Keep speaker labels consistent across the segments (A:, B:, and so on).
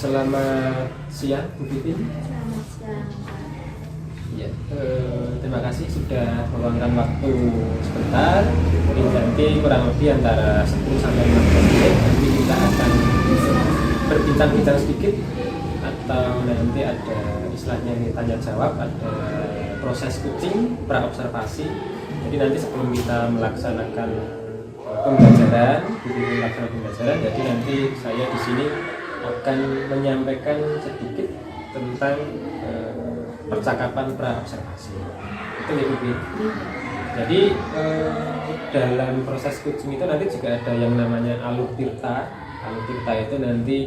A: Selamat siang Bu Pipin.
B: Selamat siang.
A: Ya, terima kasih sudah meluangkan waktu sebentar. Mungkin nanti kurang lebih antara 10 sampai 15 menit. Nanti kita akan berbincang-bincang sedikit atau nanti ada istilahnya tanya jawab, ada proses coaching, pra-observasi. Jadi nanti sebelum kita melaksanakan pembelajaran, jadi nanti saya di sini akan menyampaikan sedikit tentang percakapan pra-observasi. Itu ya Bu. Jadi dalam proses coaching itu nanti juga ada yang namanya alutirta. Alutirta itu nanti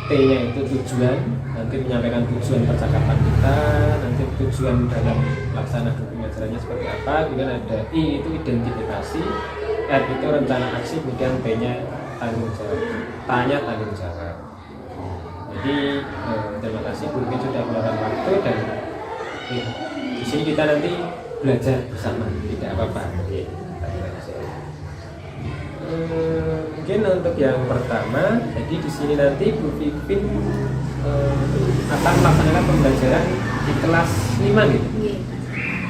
A: T-nya itu tujuan, nanti menyampaikan tujuan percakapan kita, nanti tujuan dalam pelaksanaan pembelajarannya seperti apa. Kemudian ada I itu identifikasi, R itu rencana aksi, kemudian T-nya tanggung jawab, T-nya tanggung jawab. Jadi terima kasih Bu Pipin sudah meluangkan waktu dan di sini kita nanti belajar bersama, tidak apa-apa. Mungkin untuk yang pertama, jadi di sini nanti Bu Pipin akan melaksanakan pembelajaran di kelas 5 gitu.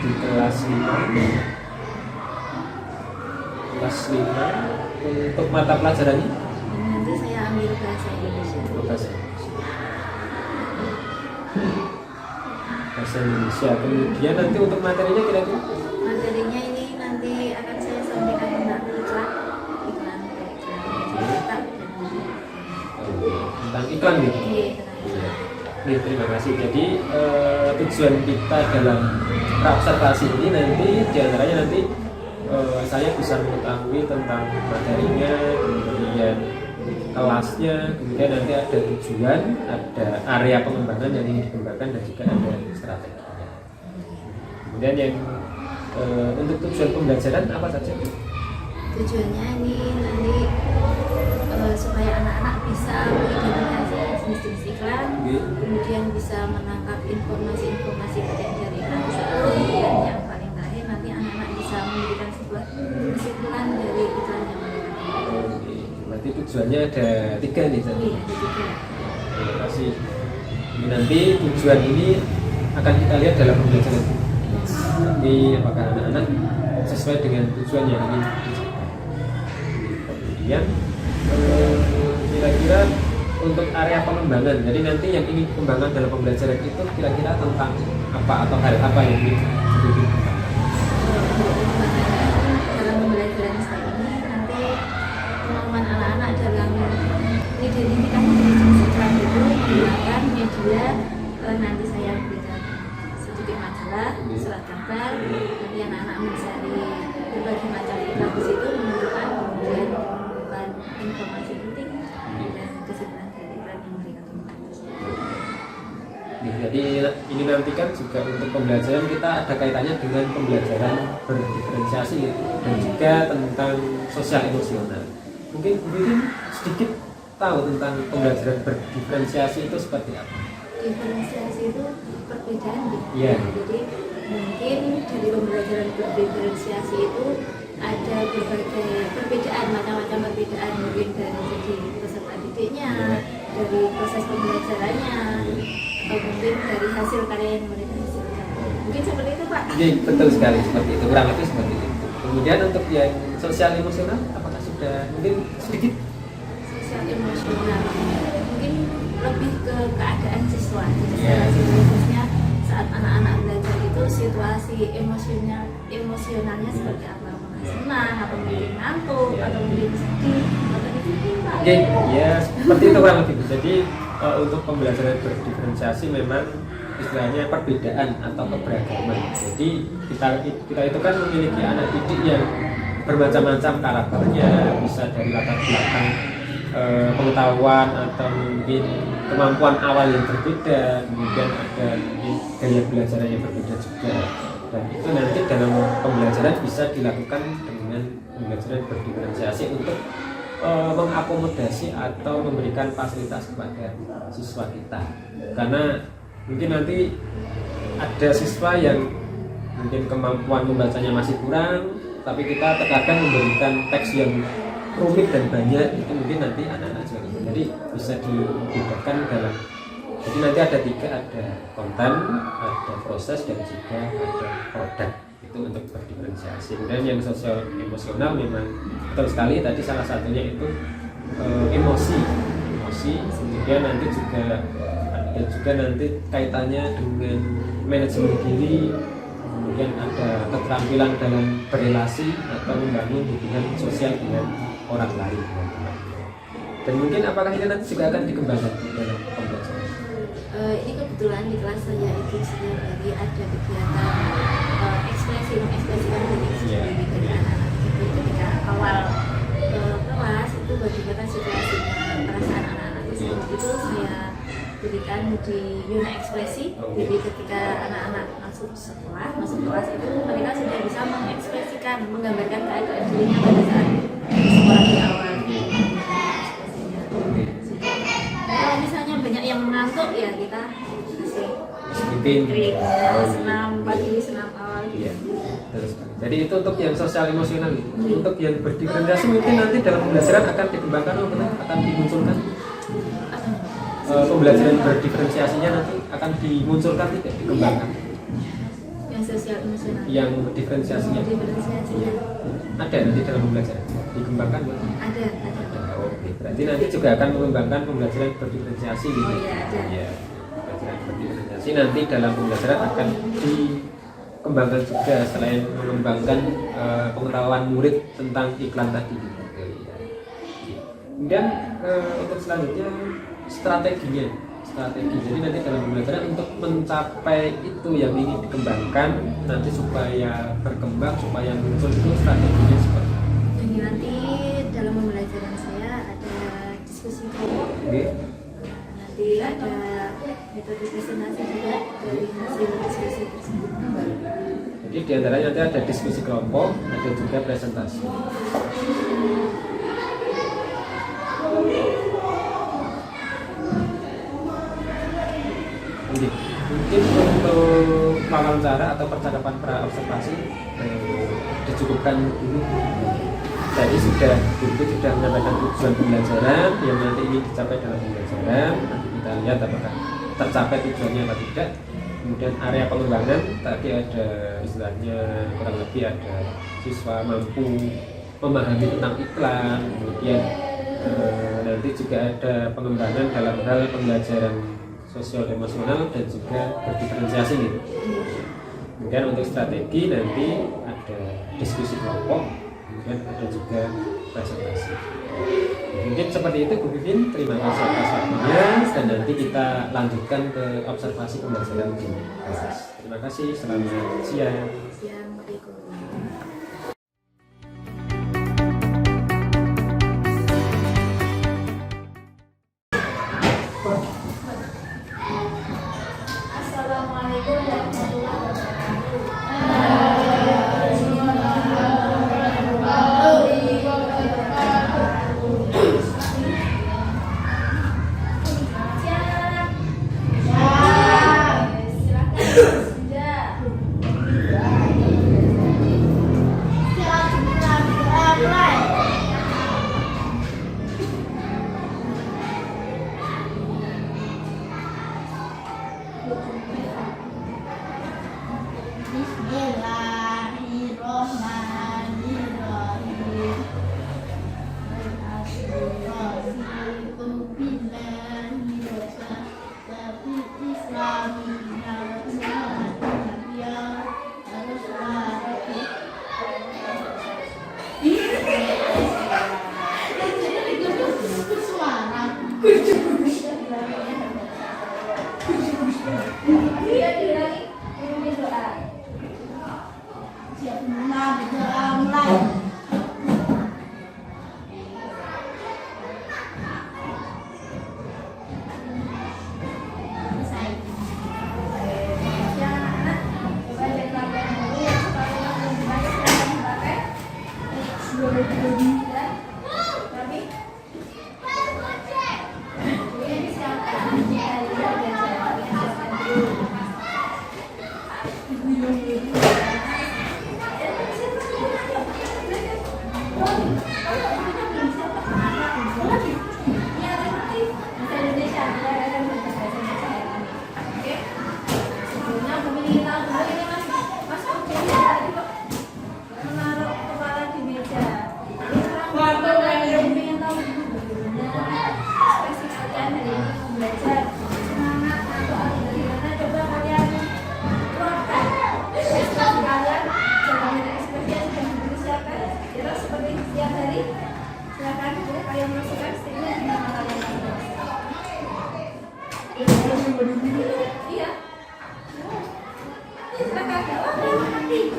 A: Di kelas 5. Kelas 5 untuk mata pelajarannya.
B: Nanti saya ambil bahasa Indonesia.
A: Bahasa Indonesia. Kemudian nanti untuk materinya kira-kira?
B: Materinya ini nanti akan saya sampaikan tentang iklan
A: Tentang iklan gitu. Nih, terima kasih. Jadi tujuan kita dalam observasi ini nanti diantaranya nanti saya bisa mengetahui tentang materinya, kemudian kelasnya, kemudian nanti ada tujuan, ada area pengembangan yang ingin dikembangkan dan juga ada strateginya. Kemudian yang untuk tujuan pembelajaran apa saja?
B: Tujuannya ini nanti supaya anak-anak bisa mengidentifikasi jenis-jenis iklan, kemudian bisa menangkap informasi-informasi penting dari iklan tersebut, dan yang paling terakhir nanti anak-anak bisa memberikan sebuah kesimpulan dari iklan yang mereka dapat.
A: Berarti tujuannya ada 3 nih tadi.
B: Iya, ada 3.
A: Terima kasih. Ini nanti tujuan ini akan kita lihat dalam pembelajaran. Tapi apakah anak-anak sesuai dengan tujuan yang ingin dicapai. Kemudian kira-kira untuk area pengembangan. Jadi nanti yang ingin dikembangkan dalam pembelajaran itu kira-kira tentang apa atau hal apa yang ingin dikembangkan.
B: Dalam pembelajaran saya ini nanti kemampuan anak-anak dalam identifikasi jenis iklan itu menggunakan media, nanti saya berikan sedikit majalah, surat kabar, nanti anak-anak mencari berbagai macam iklan di situ, menentukan kemudian menemukan informasi penting dan kesimpulan dari iklan yang mereka temukan.
A: Jadi ini nanti kan juga untuk pembelajaran kita ada kaitannya dengan pembelajaran berdiferensiasi dan juga tentang sosial emosional. Mungkin sedikit tahu tentang pembelajaran berdiferensiasi itu seperti apa?
B: Diferensiasi itu perbedaan gitu.
A: Yeah.
B: Jadi mungkin dari pembelajaran berdiferensiasi itu ada berbagai perbedaan, macam-macam perbedaan, mungkin dari segi peserta didiknya, dari proses pembelajarannya, atau mungkin dari hasil karya yang mereka hasilkan. Mungkin seperti itu Pak.
A: Iya, betul sekali seperti itu, kurang lebih seperti itu. Kemudian untuk yang sosial emosional, apakah sudah mungkin sedikit?
B: Sosial emosional mungkin lebih ke keadaan siswa. Jadi
A: Yeah.
B: khususnya saat anak-anak belajar itu situasi emosionalnya seperti apa? Senang, atau mungkin ngantuk, atau mungkin sedih, atau mungkin Pak.
A: Oke, ya seperti itu kurang lebih. Jadi untuk pembelajaran berdiferensiasi memang istilahnya perbedaan atau keberagaman. Jadi kita itu kan memiliki anak didik yang bermacam-macam karakternya, bisa dari latar belakang pengetahuan atau mungkin kemampuan awal yang berbeda, kemudian ada mungkin gaya belajar yang berbeda juga. Dan itu nanti dalam pembelajaran bisa dilakukan dengan pembelajaran berdiferensiasi untuk mengakomodasi atau memberikan fasilitas kepada siswa kita. Karena mungkin nanti ada siswa yang mungkin kemampuan membacanya masih kurang, tapi kita terkadang memberikan teks yang rumit dan banyak, itu mungkin nanti anak-anak juga gitu. Jadi bisa dibedakan dalam, jadi nanti ada 3, ada konten, ada proses, dan juga ada produk, itu untuk berdiferensiasi. Kemudian yang sosial emosional memang betul sekali tadi, salah satunya itu emosi, kemudian nanti juga ada juga nanti kaitannya dengan manajemen diri, kemudian ada keterampilan dalam berrelasi atau membangun hubungan sosial dengan orang lain. Dan mungkin apakah ini nanti juga akan dikembangkan dalam pembelajaran?
B: Ini kebetulan di kelas saya itu setiap hari ada kegiatan mengekspresikan diri sendiri dari anak-anak itu. Ketika awal kelas itu bagaimana situasinya, perasaan anak-anak tersebut itu saya berikan di unit ekspresi. Jadi ketika anak-anak masuk kelas itu mereka sudah bisa mengekspresikan, menggambarkan keadaan dirinya pada saat sekolah di awal. Kalau misalnya banyak yang mengantuk ya kita kasih trik, senam pagi, senam awal.
A: Iya. Terus, jadi itu untuk yang sosial emosional. Untuk yang berdiferensiasi mungkin nanti dalam pembelajaran akan dikembangkan atau akan dimunculkan. Pembelajaran berdiferensiasinya nanti akan dimunculkan, tidak dikembangkan.
B: Yang sosial emosional.
A: Yang diferensiasinya.
B: Diferensiasinya.
A: Ada nanti dalam pembelajaran dikembangkan.
B: Ada.
A: Oke, berarti nanti juga akan mengembangkan pembelajaran berdiferensiasi gitu.
B: Oh iya, ada.
A: Ya, pembelajaran berdiferensiasi nanti dalam pembelajaran akan dikembangkan juga selain mengembangkan pengetahuan murid tentang iklan tadi. Kemudian untuk selanjutnya strategi. Jadi nanti dalam pembelajaran untuk mencapai itu yang ingin dikembangkan nanti supaya berkembang, supaya muncul itu strateginya seperti apa?
B: Jadi nanti dalam pembelajaran saya ada diskusi kelompok. Nanti ada metode presentasi juga dari hasil diskusi tersebut.
A: Jadi diantaranya nanti ada diskusi kelompok, ada juga presentasi. Mungkin untuk wawancara atau percakapan pra-observasi dicukupkan dulu. Jadi guru sudah menyampaikan tujuan pembelajaran yang nanti ingin dicapai dalam pembelajaran. Nanti kita lihat apakah tercapai tujuannya atau tidak. Kemudian area pengembangan tadi ada istilahnya kurang lebih ada siswa mampu memahami tentang iklan. Kemudian nanti juga ada pengembangan dalam hal pembelajaran sosial emosional dan juga berdiferensiasi gitu. Kemudian untuk strategi nanti ada diskusi kelompok, kemudian ada juga presentasi. Mungkin seperti itu Bu Vivin, terima kasih atas waktunya dan nanti kita lanjutkan ke observasi pembelajaran di kelas. Terima kasih, selamat siang.
B: Assalamualaikum warahmatullahi wabarakatuh. Iya, terima bahasa Indonesia. Kita akan bahasa Indonesia hari ini. Oke. Sebelumnya kami ingin tahu dulu ini Mas Ujian tadi kok menaruh kepala di meja. Ini orang ingin tahu dulu bagaimana ekspresi kalian hari ini belajar semangat atau bagaimana coba kalian keluarkan ekspresi kalian. Jangan ada ekspresi yang sudah dipersiapkan. Jadi seperti setiap hari. Silakan boleh kalian masukkan setiap di mana kalian mau. Iya. Silakan. Oh, nanti.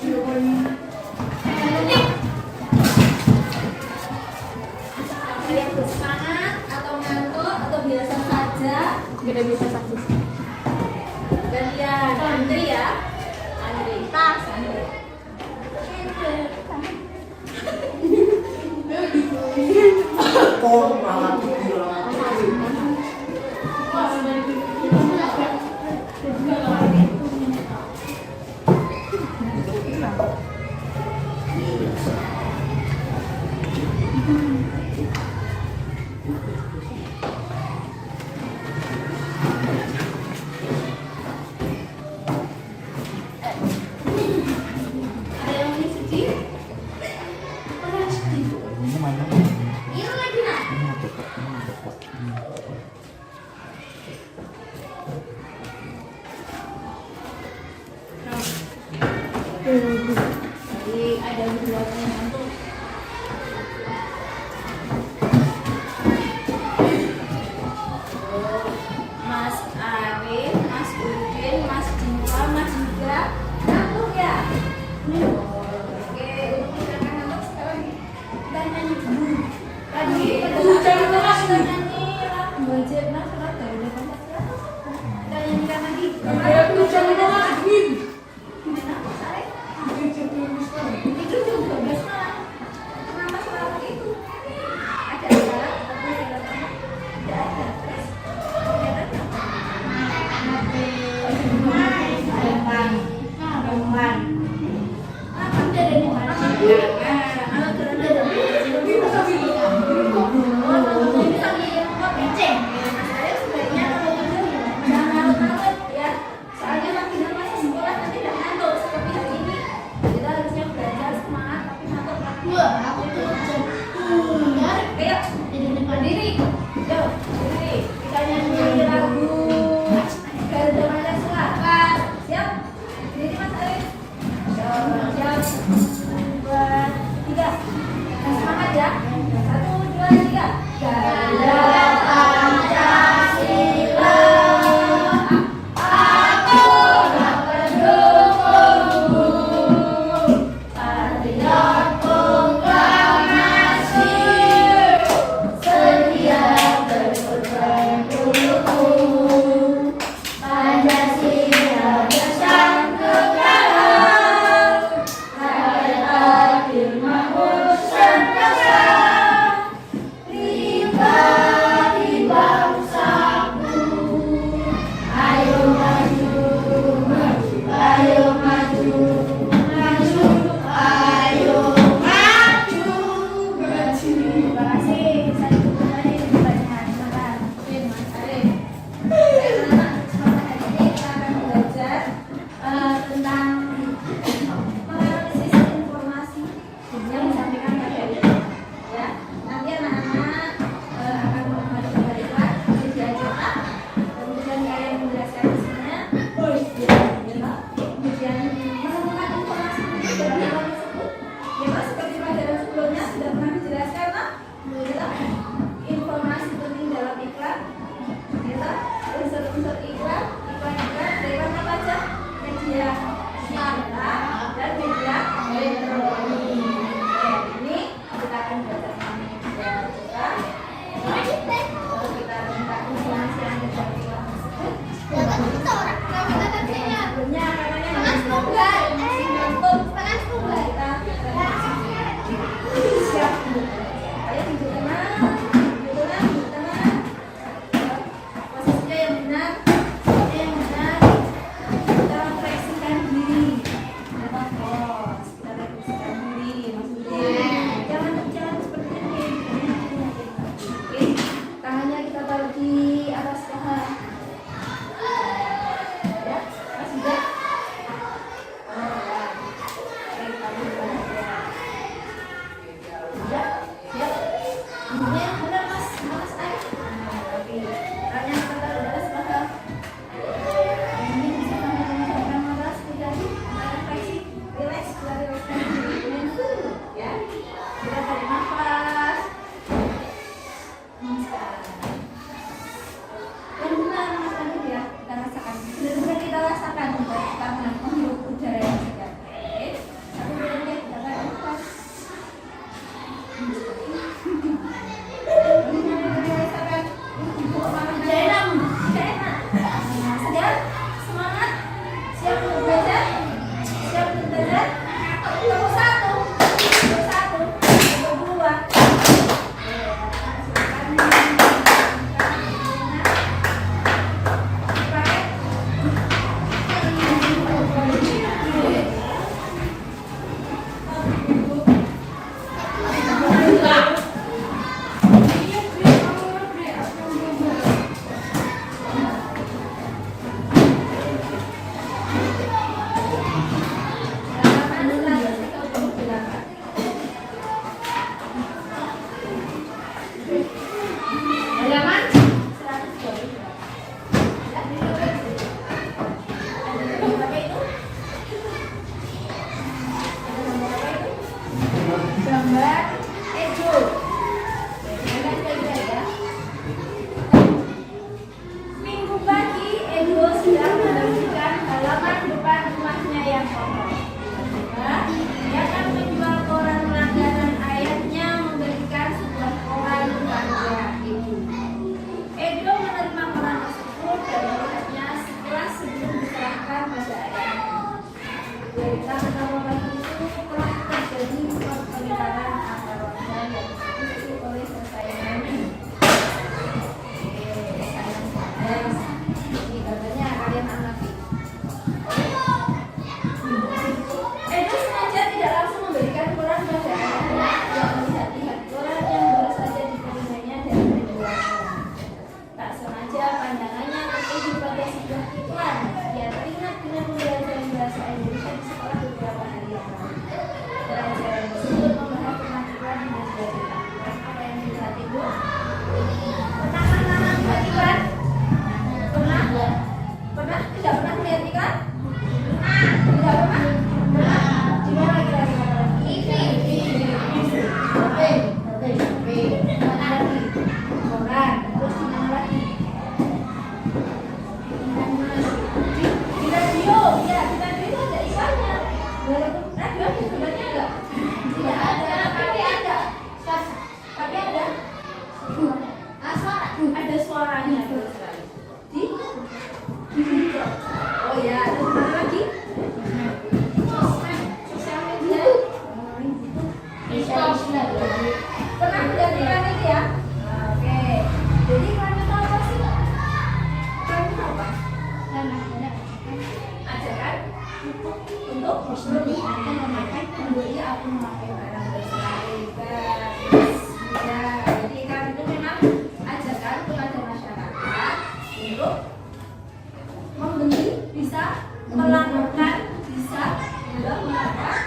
B: Oh, kalian bersemangat atau ngantuk atau biasa saja? Kita bisa saja. Gantian Andri ya. Andri. Tas Andri. Ada yang ini sedih? Ada yang sedih? Ini lagi nak? Jadi ada dua penyantu. Mas Arif, Mas Udin, Mas Dinta, Mas Yuda, ngantuk ya? Oke, untuk silakan ngantuk sekarang kita nyanyi dulu. Tadi kita nyanyi lagu wajib nasional dari depan Pancasila. Kita nyanyikan lagi. Gimana, Mas Arif? Itu juga bagus malah. Kenapa selalu itu? Ada acara tapi silakan tidak ada. Terus kelihatan semangat ya. 1, 2, 3. Ganda Pancasila, aku tak pendukungmu. Patriot proklamasi, sedia berkorban untukmu. Pancasila bersang kekal, rakyat adil makmur sentosa. Ini yang benar mas, mas naik. Nah, tapi tanya sebentar udah sebentar. Ini bisa menunjukkan mas tidak refleksi, relax, relax ya. Kita tarik nafas. Yang benar mas Andi ya, kita rasakan. Benar-benar kita rasakan untuk kita menghirup udara yang segar. Oke, satu dua tiga kita tarik nafas. Segar, semangat, siap untuk belajar, siap untuk belajar. Nomor satu, nomor dua. Halaman 120. Gambar Edo. Minggu pagi Edo sedang membersihkan halaman depan rumahnya yang kotor. Dia akan menjual koran langganan ayahnya memberikan sebuah koran kepada Edo. Edo menerima koran tersebut dan melihatnya sekilas sebelum diserahkan pada ayahnya. Berita pertama pagi itu telah terjadi pertengkaran antar warga yang dipicu oleh persaingannya. Ini katanya kalian amati. Edo sengaja tidak langsung memberikan koran pada ayahnya. Dia melihat-lihat koran yang baru saja diterimanya dan menjualnya. Tak sengaja pandangannya tertuju pada sebuah iklan. Dia teringat dengan pembelajaran bahasa Indonesia di sekolah beberapa hari yang lalu. Pelajaran tersebut membahas tentang iklan dan berita. Apa yang dilihat Ibu? Pernah melihat iklan? Pernah? Pernah? Tidak pernah melihat iklan? Tidak pernah? Di mana kira-kira? Koran. Terus di mana lagi? Di radio, ya di radio itu ada iklannya. Radio sebenarnya enggak? Tidak ada, tapi ada. Tapi ada. Ada suaranya. Di? Oh ya, ada di mana lagi? Sosial media. Pernah melihat iklan itu ya? Oke. Jadi iklan itu apa sih? Iklan itu apa? Ajakan untuk membeli atau memakai barang bebas. Ya, jadi iklan itu memang ajakan kepada masyarakat untuk membeli, bisa melakukan, bisa melakukan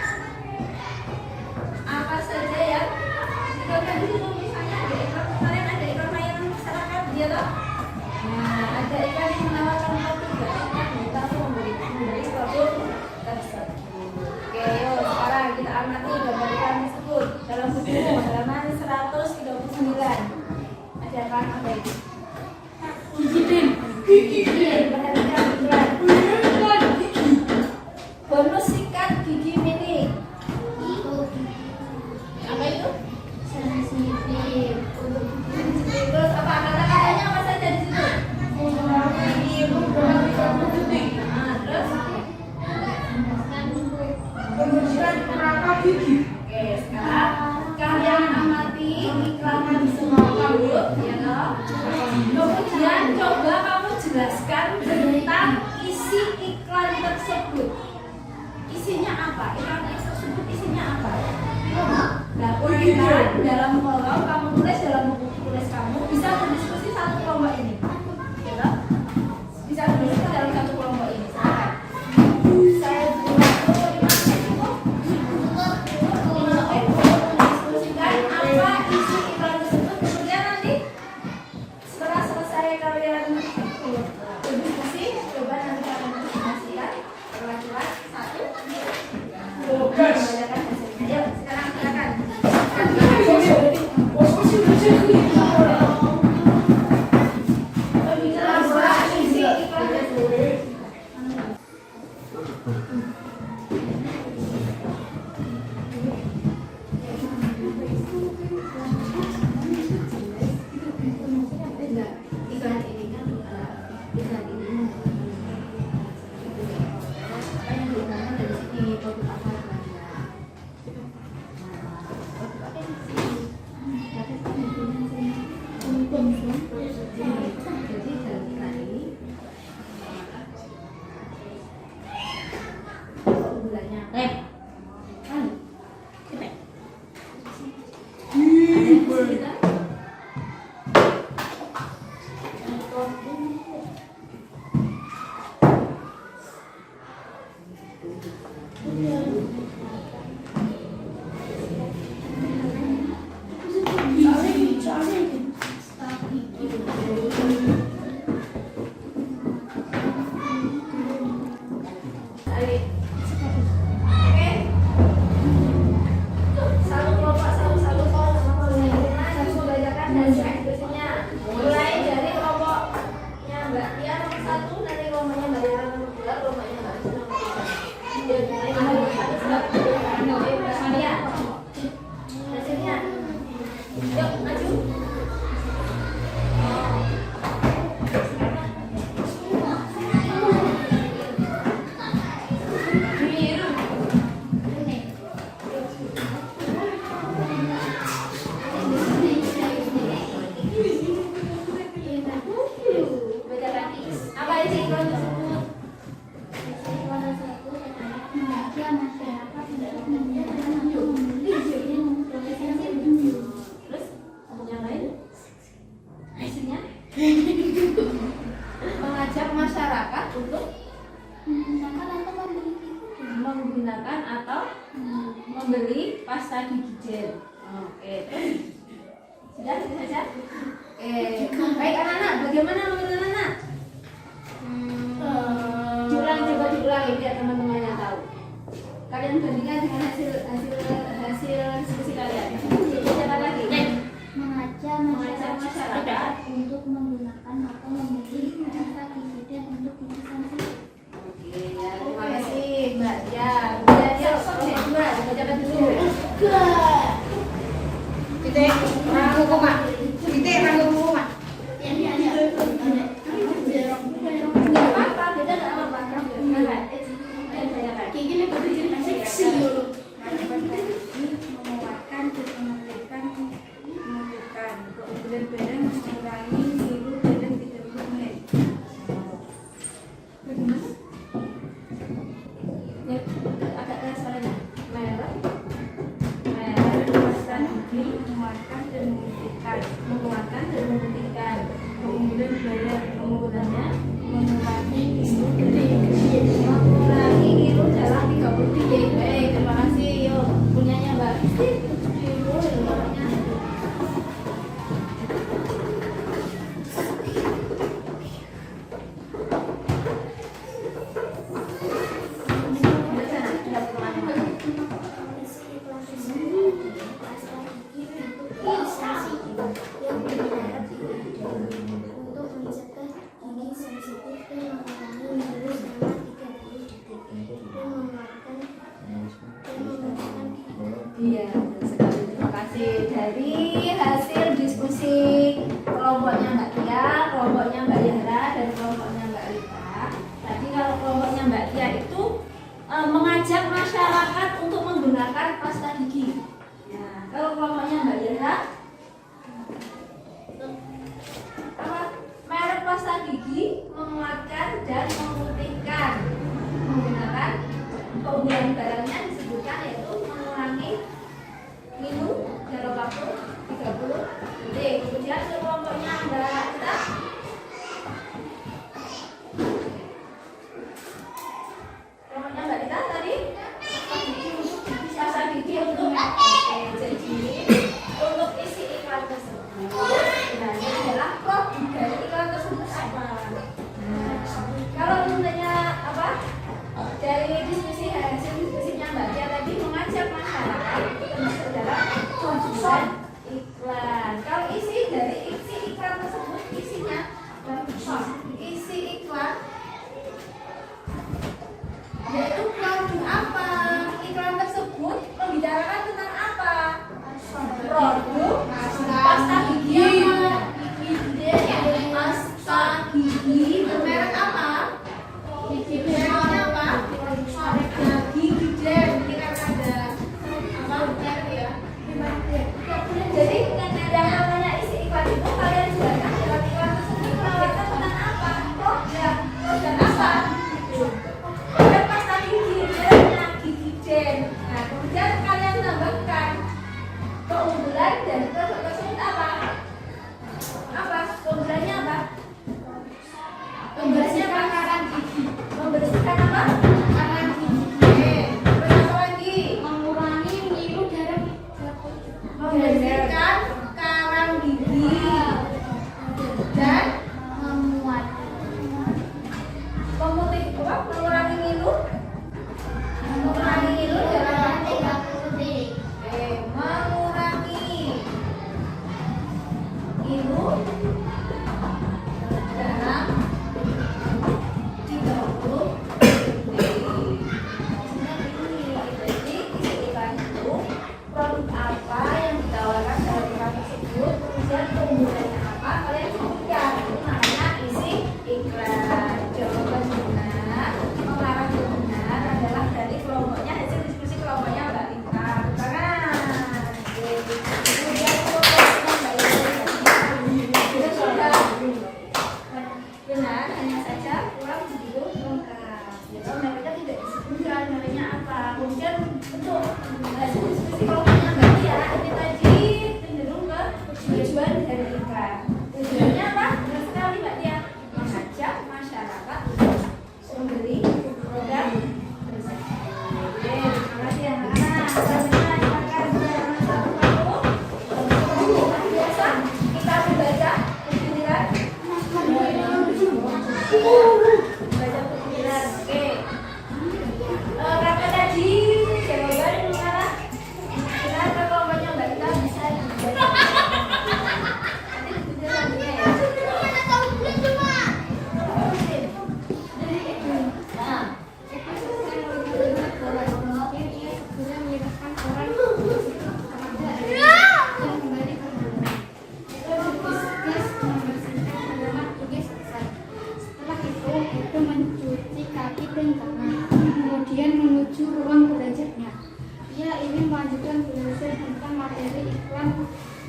B: apa saja yang ditonton di situ. Misalnya ada iklan kemarin, ada iklan layanan masyarakat, dia loh. Nah, ada iklan yang menawarkan kopi gratis, kita membeli produk tersebut. Oke, yuk sekarang kita amati gambar iklan tersebut dalam buku halaman 139. Ada apa itu? Perhatikan iklan. Bonus sikat gigi mini. Apa itu? Sensitif. Untuk gigi sensitif. Terus apa kata-katanya apa saja di situ? Nah, terus pembersihan perangkat gigi. Oke, sekarang kalian amati iklan semua kamu, ya toh. Kemudian coba kamu jelaskan tentang isi iklan tersebut. Isinya apa? Iklan tersebut isinya apa? Nah, tuliskan dalam kolom, kamu tulis dalam buku tulis kamu, bisa berdiskusi satu kelompok ini. Ya toh? Bisa berdiskusi dalam satu kelompok ini. Silakan. Saya diskusikan apa isi iklan tersebut Yuk, maju. Biru. Baca lagi. Apa isi iklan tersebut? Terus yang lain? Hasilnya? Mengajak masyarakat untuk menggunakan atau membeli pasta gigi gel. Oke, terus sudah itu saja. Baik anak-anak, bagaimana menurut anak? Diulang, coba diulangi biar teman-temannya tahu. Kalian bandingkan dengan hasil diskusi kalian. Coba lagi. Mengajak masyarakat
C: untuk menggunakan atau membeli pasta gigi gel untuk instansi.
B: Oke, ya, terima kasih Mbak. Ya, kemudian yuk, subjek 2, dibacakan dulu.
D: Titik, rangkul koma. Titik, rangkul koma.
B: Nggak apa-apa, beda nggak apa-apa. Silakan.
C: Gigi lebih kecil seksi dulu.
D: Menguatkan dan menentukan keunggulan badan mengurangi biru badan 30 menit. Bagaimana?
B: Ya, agak keras suaranya. Merah.
D: Pasta gigi menguatkan dan memutihkan keunggulan badan penggunaannya mengurangi biru
B: Mengurangi biru dalam 30 detik. Baik, terima kasih. Yuk, punyanya Mbak Kristi. Biru, warnanya. Di sana, ada teman-teman.
C: Isi iklan tersebut pasta gigi untuk instansi yang berharap untuk mencegah gigi sensitif dan mengurangi biru selama 30 detik dan mengeluarkan
B: Iya, betul sekali. Terima kasih. Dari hasil diskusi kelompoknya Mbak Tia, kelompoknya Mbak Yara, dan kelompoknya Mbak Rita. Tadi kalau kelompoknya Mbak Tia itu mengajak masyarakat untuk menggunakan pasta gigi. Nah, kalau kelompoknya Mbak Yara, apa? Merek pasta gigi menguatkan dan memutihkan. Menggunakan keunggulan barangnya disebutkan yaitu mengurangi minum jarak waktu 30 detik. Kemudian kelompoknya Mbak Rita, kelompoknya Mbak Rita tadi pasta gigi untuk jadi untuk isi iklan tersebut. Nah, ini adalah produk dari iklan tersebut apa? Nah, kalau menurutnya apa? Dari diskusi hasil diskusinya Mbak Tia tadi mengajak masyarakat termasuk dalam tujuan iklan. Kalau isi dari isi iklan tersebut isinya isi iklan yaitu produk apa? Iklan tersebut membicarakan tentang apa? Produk pasta gigi apa? Pasta gigi bermerek apa? Mereknya apa? Gigi gel. Ini kan ada apa? Merek ya. Jadi yang namanya isi iklan itu kalian jelaskan dalam iklan tersebut membicarakan tentang apa? Produk apa? Produk pasta gigi, mereknya gigi gel. Nah, kemudian kalian tambahkan keunggulan dari produk tersebut apa? Apa? Keunggulannya apa? Keunggulannya apa? Membersihkan apa? Karang gigi. Terus apa lagi?
C: mengurangi biru dalam 30
B: Membersihkan karang gigi dan
C: menguatkan
B: pemutih apa? Mengurangi ngilu. Mengurangi ngilu dalam waktu
C: 30 detik.
B: mengurangi ngilu dalam 30 detik. Jadi isi iklan itu produk apa yang ditawarkan dalam iklan tersebut?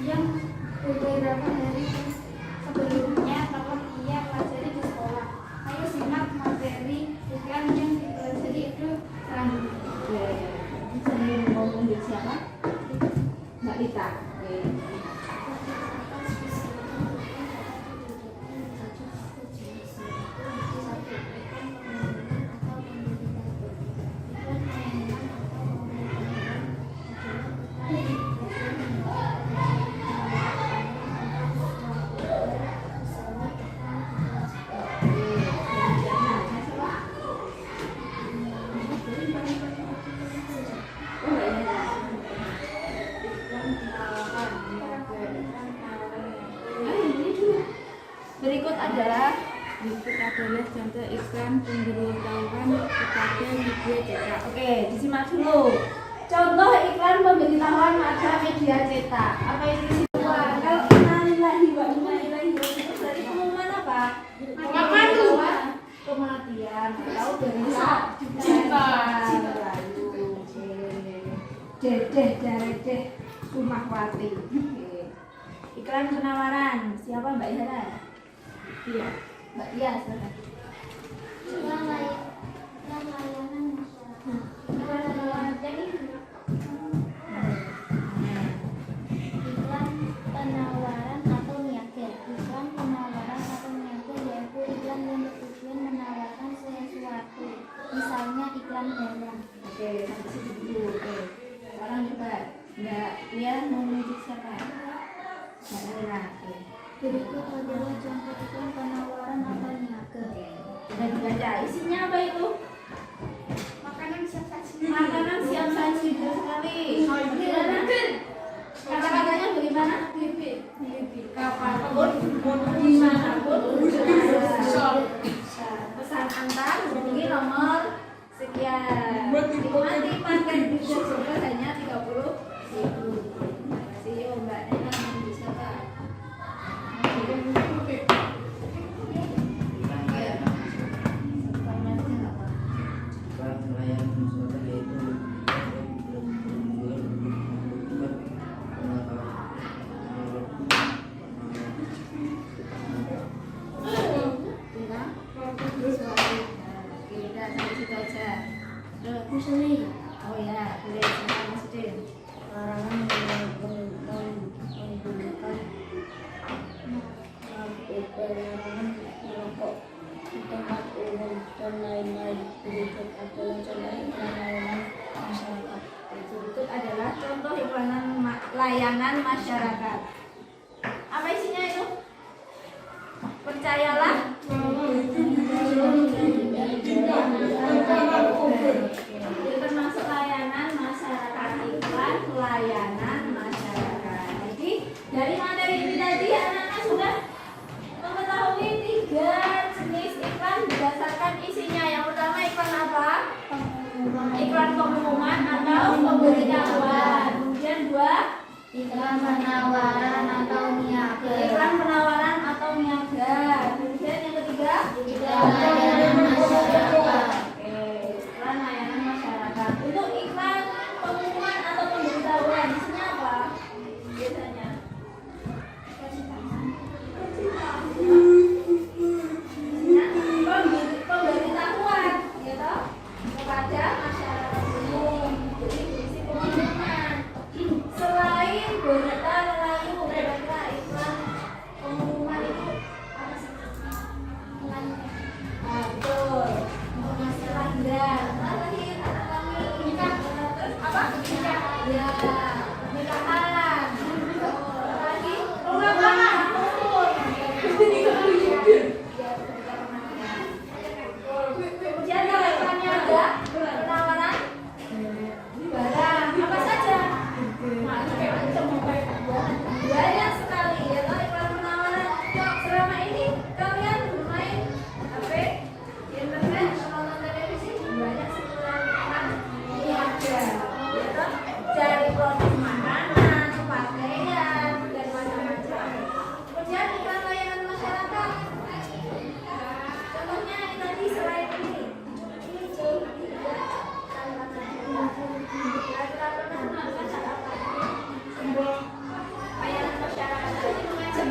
C: yang beberapa hari sebelumnya telah ia pelajari di sekolah. Ayo simak materi iklan yang dipelajari itu selanjutnya.
B: Sambil ngomong di siapa? Mbak Lita. Oke. Berikut adalah contoh iklan pemberitahuan kepada media cetak. Oke, disimak dulu. Contoh iklan pemberitahuan pada media cetak. Apa itu? Kalau innalillahi wa inna ilaihi raji'un dari pengumuman apa? Kematian atau berita cita. Dedeh Sumahwati. Iklan penawaran. Siapa Mbak Ira? Iya, Mbak Iya, silakan.
C: Yang layanan masyarakat. Iklan penawaran atau niaga. Iklan penawaran atau niaga yaitu iklan yang bertujuan menawarkan sesuatu. Misalnya iklan barang.
B: Oke, sampai situ dulu. Oke. Sekarang coba Mbak Iya mau menuju siapa? Mbak Ira. Oke.
C: Berikut adalah contoh iklan penawaran atau niaga.
B: Sudah dibaca. Isinya apa itu?
C: Makanan siap saji.
B: Makanan siap saji, betul sekali. Gimana? Kata-katanya bagaimana? Kapanpun, dimanapun, pesan antar hubungi nomor sekian. Nikmati paket diskon hanya 30.000. Terima kasih yo Mbak Nena menuju siapa?
C: Kusuli.
B: Oh ya, boleh silakan Mas Udin.
C: Larangan menggunakan merokok di tempat umum dan lain-lain. Berikut adalah contoh iklan layanan masyarakat.
B: Berikut adalah contoh iklanan layanan masyarakat. Apa isinya itu? Percayalah. Itu termasuk layanan masyarakat, iklan layanan masyarakat. Jadi dari materi ini tadi anak-anak sudah mengetahui 3 jenis iklan berdasarkan isinya. Yang pertama iklan apa? Iklan pengumuman atau pemberitahuan. Kemudian 2
C: Iklan penawaran atau niaga.
B: iklan penawaran atau niaga. Kemudian yang ketiga
C: Iklan layanan masyarakat.
B: Oke, iklan layanan masyarakat. Untuk iklan pengumuman atau pemberitahuan isinya apa? Biasanya pemberitahuan, ya toh, kepada masyarakat umum. Jadi berisi pengumuman. Selain berita lalu kira-kira iklan pengumuman itu apa sih? Betul.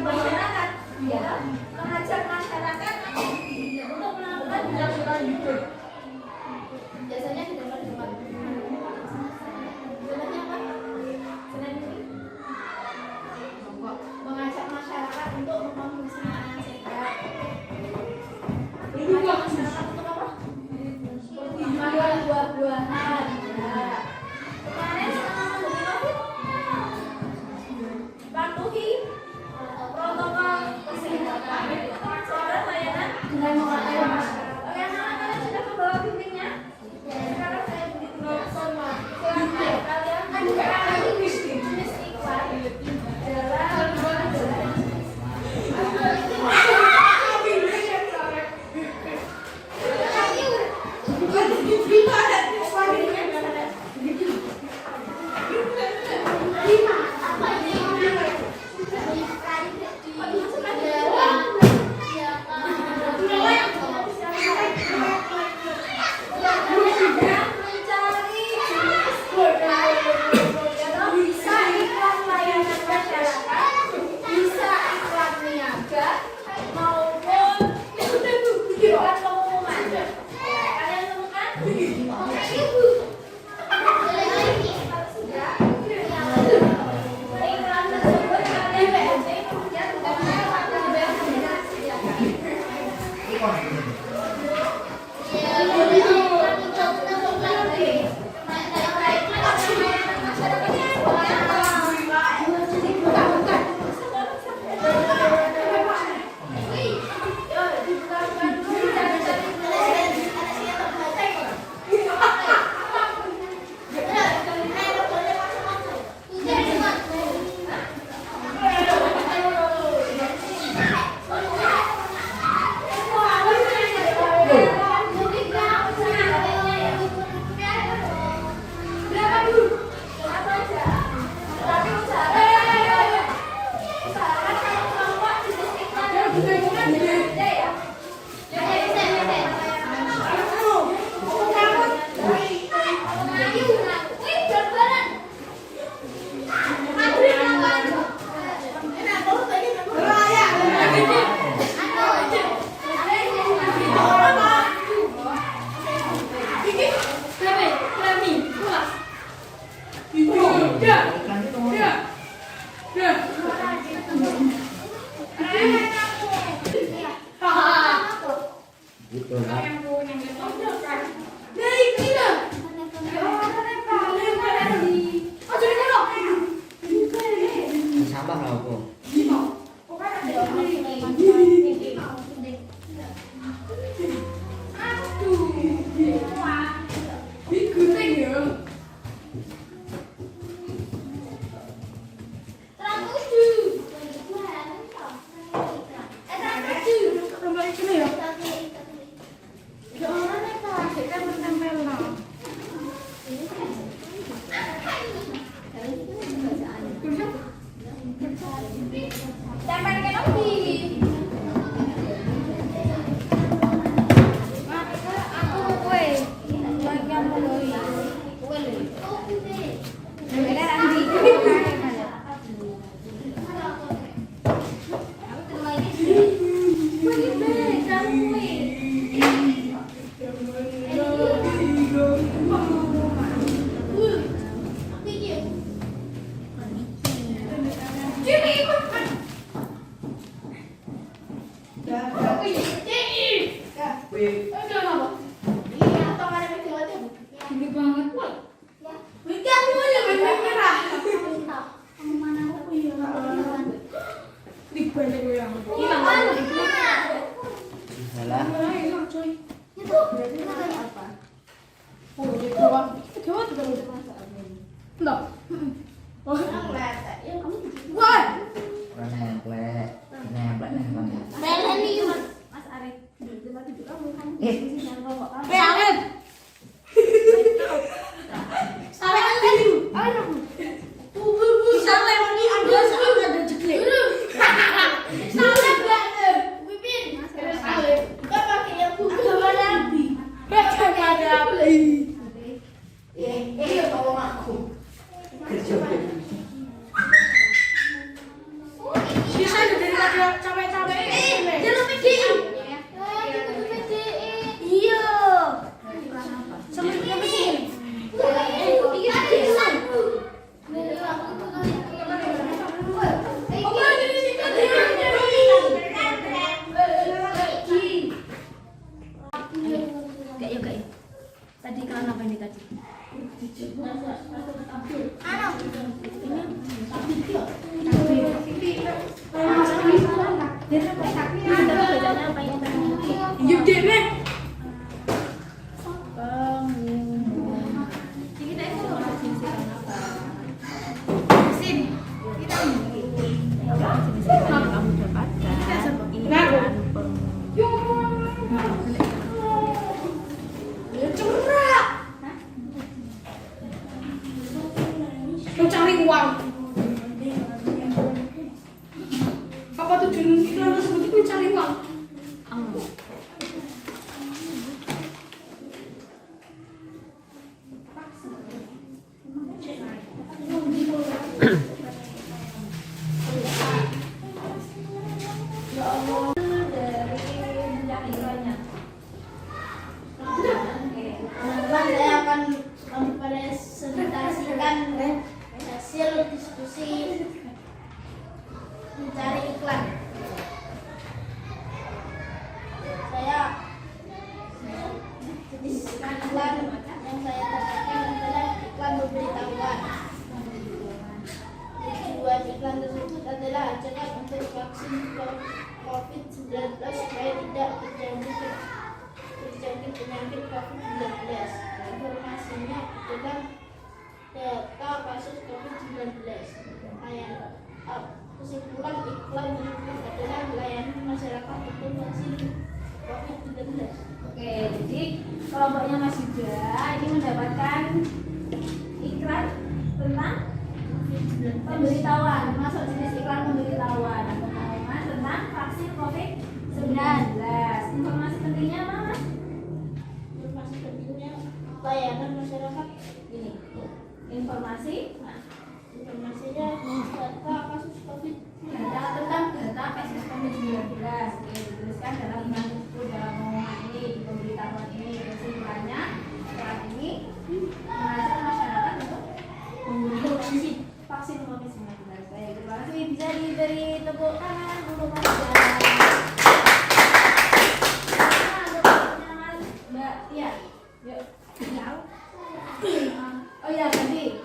B: masyarakat, ya, mengajak masyarakat untuk melakukan bidang-bidang hidup. Biasanya di tempat-tempat sebenarnya apa? Selain ini mengajak masyarakat untuk mengkonsumsi makanan sehat. Mengajak masyarakat untuk apa? Makan buah-buahan. Ya. Kemarin selama pandemi COVID, patuhi protokol kesehatan, saudara layanan dengan memakai masker. Bagaimana kalian sudah membawa bimbingnya? Sekarang saya begitu sama kalian istighfar bisa iklan layanan masyarakat, bisa iklan niaga maupun iklan pengumuman. Kalian temukan? Iklan tersebut kalian BNC kemudian
E: sampah lah aku.
C: Sisa dari Teman-teman, saya akan mempresentasikan hasil diskusi mencari iklan. Saya jenis iklan yang saya dapatkan adalah iklan pemberitahuan. Tujuan iklan tersebut adalah ajakan untuk vaksin COVID-19 supaya tidak terjangkit penyakit COVID-19. Informasinya adalah data kasus COVID-19. Kesimpulan iklan tersebut adalah layanan masyarakat untuk vaksin COVID-19.
B: Oke, jadi kelompoknya Mas Yuda ini mendapatkan iklan tentang pemberitahuan, masuk jenis iklan pemberitahuan pengumuman tentang vaksin COVID-19. Informasi pentingnya apa, Mas?
C: Informasi pentingnya layanan masyarakat.
B: Ini informasinya
C: data kasus COVID.
B: data tentang data kasus COVID-19. Oke, dituliskan dalam iklan tersebut dalam pengumuman ini, di pemberitahuan ini. Kesimpulannya iklan ini mengajak masyarakat untuk mengunduh vaksin COVID-19. Baik, terima kasih. Bisa diberi tepuk tangan untuk Mas Yuda. Mbak Tia, yuk. Oh iya, tadi.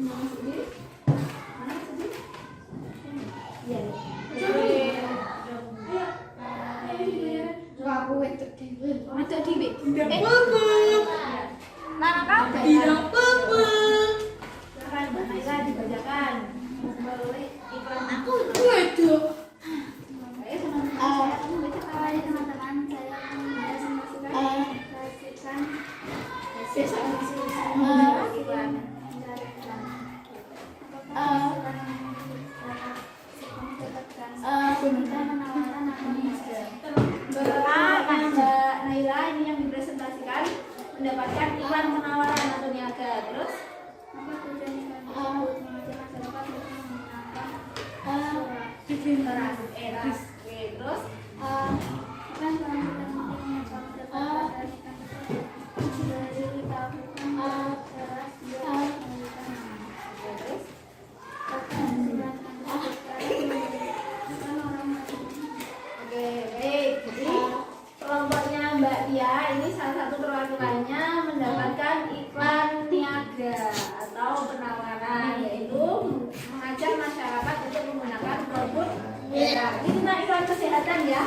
B: Mana sedih? Mana sedih? Iya.
C: Aku wedok dhewe.
B: Wedok dhewe.
C: Mana kabeh?
B: Silakan Mbak Naila dibacakan. Boleh iklan aku.
C: Wedok.
B: Ayo teman-teman, kamu baca
C: Hai teman-teman, saya akan mempresentasikan
B: iklan. Mbak Naila ini yang dipresentasikan mendapatkan iklan penawaran atau niaga. Terus
C: apa tujuan iklan tersebut? Mengajak masyarakat untuk menggunakan
B: teras. Oke, terus
C: iklan selanjutnya pentingnya kalau dapat iklan tersebut sudah diberitahukan teras biar memberikan
B: terus oke, baik. Jadi kelompoknya Mbak Tia ini salah satu perwakilannya mendapatkan iklan niaga atau penawaran, yaitu mengajak masyarakat untuk menggunakan produk kita. Ini tentang iklan kesehatan ya.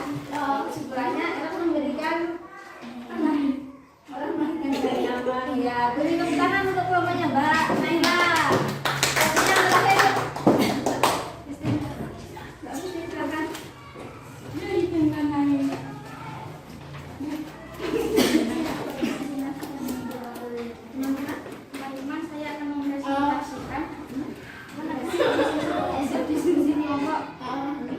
B: Kesimpulannya akan memberikan orang makan dari aman ya. Beri tepuk tangan untuk kelompoknya Mbak Naila. Waktunya selesai. Silakan.
C: Teman-teman, saya akan mempresentasikan hasil diskusi kelompok kami.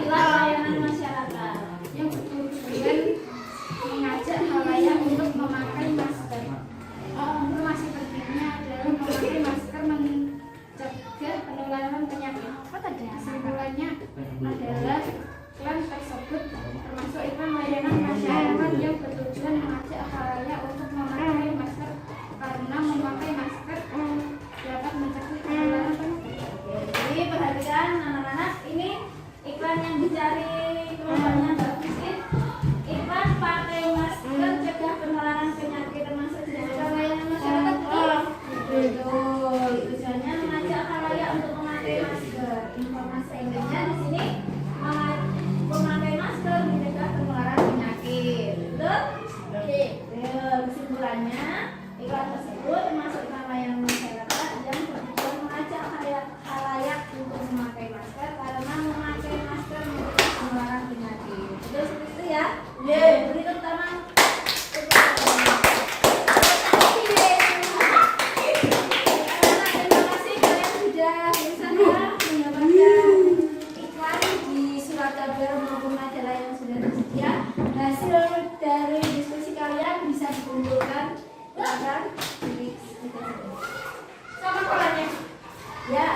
B: Layanan masyarakat.
C: Yang bertujuan mengajak halayak untuk memakai masker. Informasi pentingnya adalah memakai masker mencegah penularan penyakit. Kesimpulannya adalah iklan tersebut termasuk iklan layanan masyarakat yang bertujuan mengajak halayak untuk memakai masker karena memakai masker dapat mencegah penularan penyakit.
B: Jadi perhatikan anak-anak, ini iklan yang dicari kelompoknya Mbak Fisin. Iklan pakai masker cegah penularan penyakit termasuk jenis layanan masyarakat. Betul. Tujuannya mengajak halayak untuk memakai masker. Informasi intinya di sini memakai masker mencegah penularan penyakit. Betul? Oke. Kesimpulannya iklan tersebut termasuk iklan layanan masyarakat yang bertujuan mengajak halayak untuk memakai masker karena memakai masker mencegah penularan penyakit. Betul seperti itu ya? Beri tepuk tangan.
C: hasil dari diskusi kalian bisa dikumpulkan, silakan di sama polanya. Ya.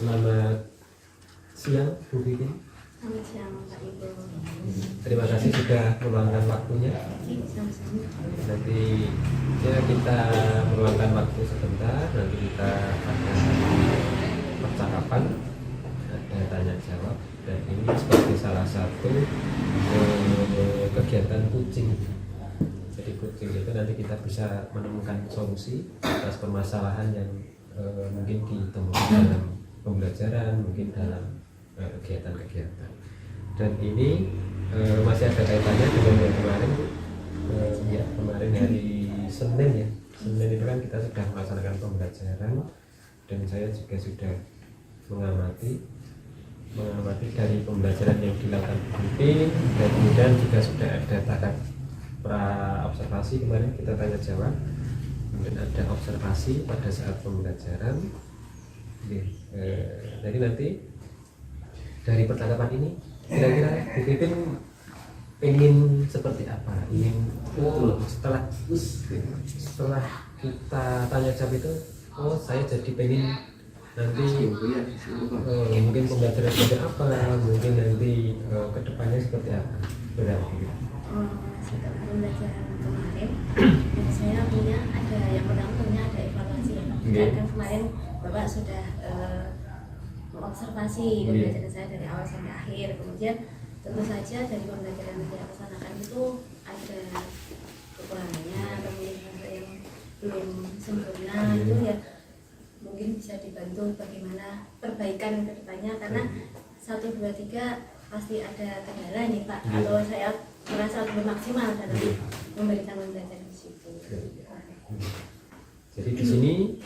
A: Selamat siang Bu Vivi.
B: Selamat siang Pak Ibu.
A: Terima kasih sudah meluangkan waktunya. Nanti ya kita meluangkan waktu sebentar. Nanti kita akan percakapan, ada tanya jawab. Dan ini sebagai salah satu kegiatan coaching. Jadi coaching itu nanti kita bisa menemukan solusi atas permasalahan yang mungkin ditemukan dalam pembelajaran, mungkin dalam kegiatan-kegiatan. Dan ini masih ada kaitannya dengan yang kemarin, kemarin hari Senin ya. Senin itu kan kita sudah melaksanakan pembelajaran dan saya juga sudah mengamati dari pembelajaran yang dilakukan briefing, dan kemudian juga sudah ada tahap pra observasi. Kemarin kita tanya jawab, kemudian ada observasi pada saat pembelajaran. Jadi nanti dari percakapan ini kira-kira Bu Pipin ingin seperti apa? Ingin setelah kita tanya jawab itu, saya jadi pengen nanti mungkin pembelajaran seperti apa, mungkin nanti kedepannya seperti apa, berarti
B: Setelah pembelajaran kemarin saya punya ada yang pertama punya ada evaluasi. Kan kemarin Bapak sudah mengobservasi pembelajaran saya dari awal sampai akhir. Kemudian tentu saja dari pembelajaran yang saya laksanakan itu ada kekurangannya, kemudian yang belum sempurna itu ya mungkin bisa dibantu bagaimana perbaikan ke depannya, karena 1, 2, 3 pasti ada kendala nih Pak. Kalau saya merasa belum maksimal dalam memberikan pembelajaran di situ.
A: Jadi di sini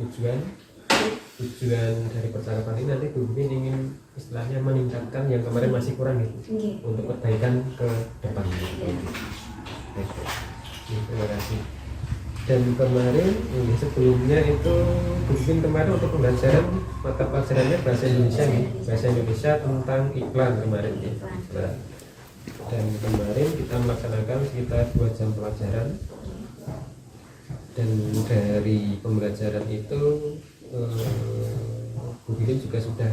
A: tujuan dari percakapan ini nanti Bu Bibin ingin istilahnya meningkatkan yang kemarin masih kurang gitu, untuk perbaikan ke depan. Oke. Terima kasih. Dan kemarin sebelumnya itu Bu Bibin kemarin untuk pembelajaran mata pelajarannya bahasa Indonesia nih, bahasa Indonesia tentang iklan kemarin ya. Dan kemarin kita melaksanakan sekitar 2 jam pelajaran. Dan dari pembelajaran itu Bu Bibin juga sudah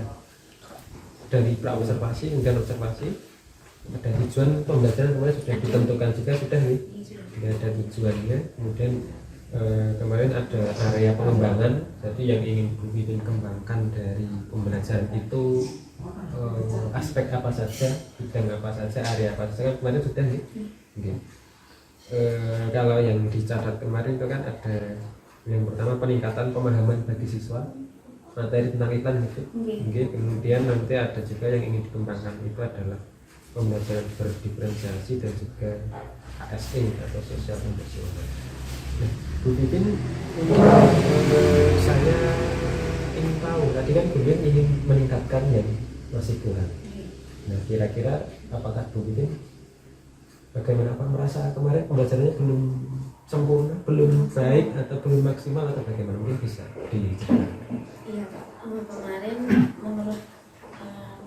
A: dari pra-observasi kemudian observasi, ada tujuan pembelajaran kemarin sudah ditentukan juga sudah nih, ada tujuannya. Kemudian kemarin ada area pengembangan, jadi yang ingin Bu Bibin kembangkan dari pembelajaran itu aspek apa saja, bidang apa saja, area apa saja, kemarin sudah nih. Kalau yang dicatat kemarin itu kan ada yang pertama peningkatan pemahaman bagi siswa materi tentang iklan gitu. Kemudian nanti ada juga yang ingin dikembangkan itu adalah pembelajaran berdiferensiasi dan juga ASE atau sosial emosional. Nah, Bu Bibin saya ingin tahu, tadi kan Bu Bibin ingin meningkatkan yang masih kurang. Nah, kira-kira apakah Bu Bibin bagaimana Pak merasa kemarin pembelajarannya belum sempurna, belum baik atau belum maksimal atau bagaimana, mungkin bisa diceritakan?
B: Iya Pak, kemarin menurut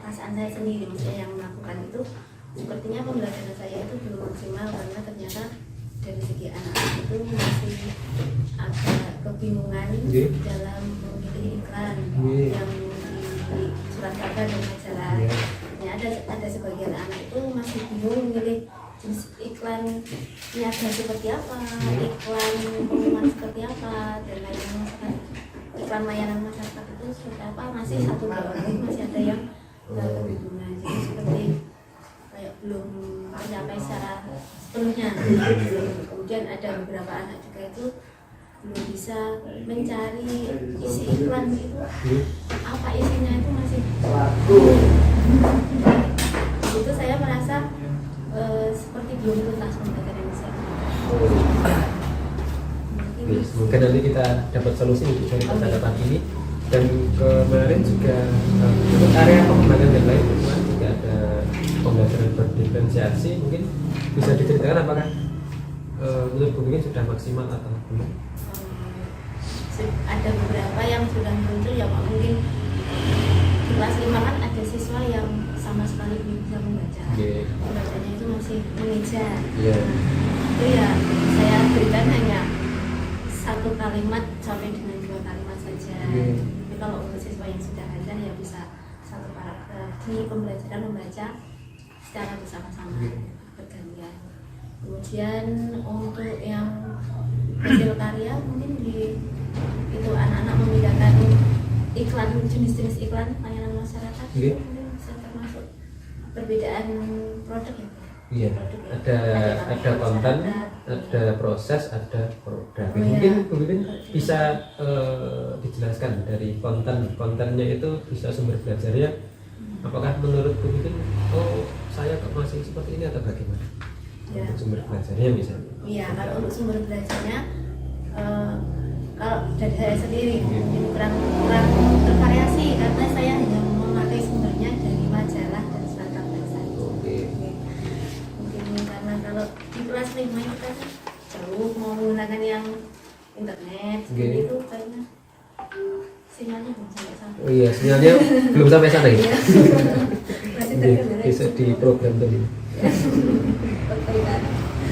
B: perasaan saya sendiri, maksudnya yang melakukan itu sepertinya pembelajaran saya itu belum maksimal, karena ternyata dari segi anak-anak itu masih agak kebingungan dalam memilih iklan yang di surat kabar dan majalah. Ada sebagian anak itu masih bingung memilih jenis iklan niaga seperti apa, iklan pengumuman seperti apa, dan layanan masyarakat, iklan layanan masyarakat itu seperti apa, masih satu orang masih ada yang kebingungan. Jadi seperti kayak belum tercapai secara sepenuhnya. Kemudian ada beberapa anak juga itu belum bisa mencari isi iklan itu, apa isinya itu masih itu saya merasa seperti belum tuntas pembelajaran di sana.
A: Mungkin nanti kita dapat solusi dari percakapan ini. Dan kemarin juga untuk area pengembangan yang lain juga ada pembelajaran berdiferensiasi. Mungkin bisa diceritakan apakah menurut Bu Bibin sudah maksimal atau belum?
B: Ada beberapa yang sudah muncul ya Pak, mungkin di kelas 5 kan ada siswa yang sama sekali belum bisa membaca. Bacanya itu masih mengeja. Itu ya saya berikan hanya 1 kalimat sampai dengan 2 kalimat saja. Tapi kalau untuk siswa yang sudah belajar ya bisa 1 paragraf. Di pembelajaran membaca secara bersama-sama bergantian. Kemudian untuk yang hasil karya mungkin itu anak-anak membedakan iklan, jenis-jenis iklan layanan masyarakat, mungkin bisa termasuk perbedaan produk ya.
A: Iya, ada konten, ada proses, ada produk. Mungkin Bu Bibin bisa dijelaskan dari kontennya itu bisa sumber belajarnya. Apakah menurut Bu Bibin, saya kok masih seperti ini atau bagaimana? Untuk sumber belajarnya misalnya?
B: Iya, kalau untuk sumber belajarnya, kalau dari saya sendiri mungkin kurang tervariasi, karena saya hanya memakai sumbernya dari majalah dan surat kabar saja. Mungkin karena kalau di kelas 5 itu kan jauh mau menggunakan yang internet seperti itu, karena sinyalnya belum sampai sana.
A: Oh iya, sinyalnya belum sampai sana ya?
B: Masih terkendala.
A: Bisa di program tadi.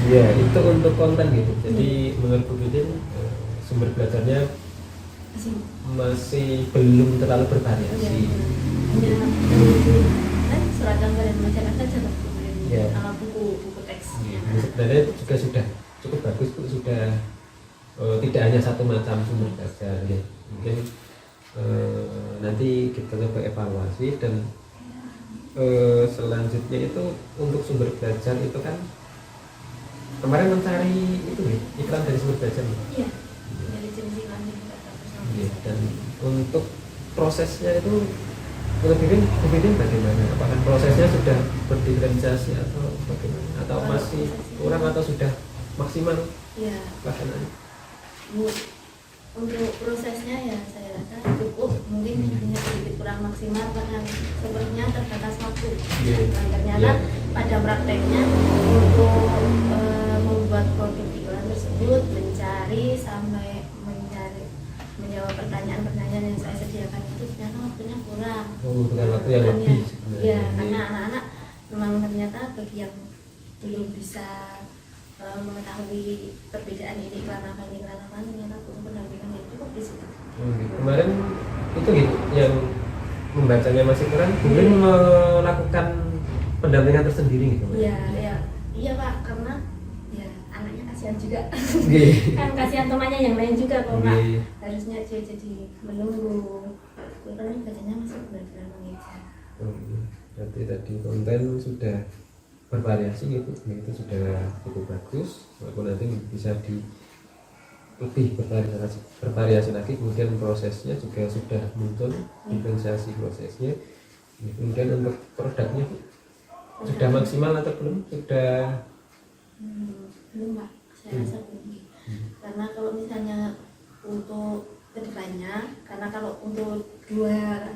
A: Iya, itu untuk konten gitu. Jadi menurut Bu Bibin sumber belajarnya masih belum terlalu bervariasi.
B: Hanya kan surat kabar dan majalah saja sama buku teks.
A: Sebenarnya juga sudah cukup bagus Bu, sudah tidak hanya satu macam sumber belajar ya. Mungkin nanti kita coba evaluasi dan selanjutnya itu untuk sumber belajar itu kan kemarin mencari itu iklan dari sumber belajar.
B: Iya. Dari jenis iklan yang kita dapat.
A: Dan untuk prosesnya itu untuk bikin bagaimana? Apakah prosesnya sudah berdiferensiasi atau bagaimana? Atau masih kurang atau sudah maksimal
B: Ya,
A: pelaksanaannya?
B: untuk prosesnya ya saya rasa cukup, mungkin hanya sedikit kurang maksimal karena sepertinya terbatas waktu. Dan ternyata pada prakteknya untuk membuat produk iklan tersebut menjawab pertanyaan-pertanyaan yang saya sediakan itu ternyata waktunya kurang.
A: Bukan waktu yang lebih sebenarnya.
B: Ya, karena anak-anak memang ternyata bagi yang belum bisa mengetahui perbedaan ini iklan apa ternyata butuh pendampingan yang cukup di situ.
A: Kemarin itu gitu yang membacanya masih kurang, mungkin melakukan pendampingan tersendiri gitu.
B: Iya Pak, karena ya anaknya kasihan juga.
A: Iya.
B: Kan kasihan temannya yang lain juga kok Pak. Harusnya dia jadi menunggu. Karena bacanya masih benar-benar mengejar.
A: Berarti tadi konten sudah bervariasi gitu, itu sudah cukup bagus. Walaupun nanti bisa lebih bervariasi lagi, kemudian prosesnya juga sudah muncul, diferensiasi prosesnya. Kemudian untuk produknya sudah maksimal atau belum? Sudah
B: belum Pak, saya rasa belum. Karena kalau misalnya untuk kedepannya, karena kalau untuk dua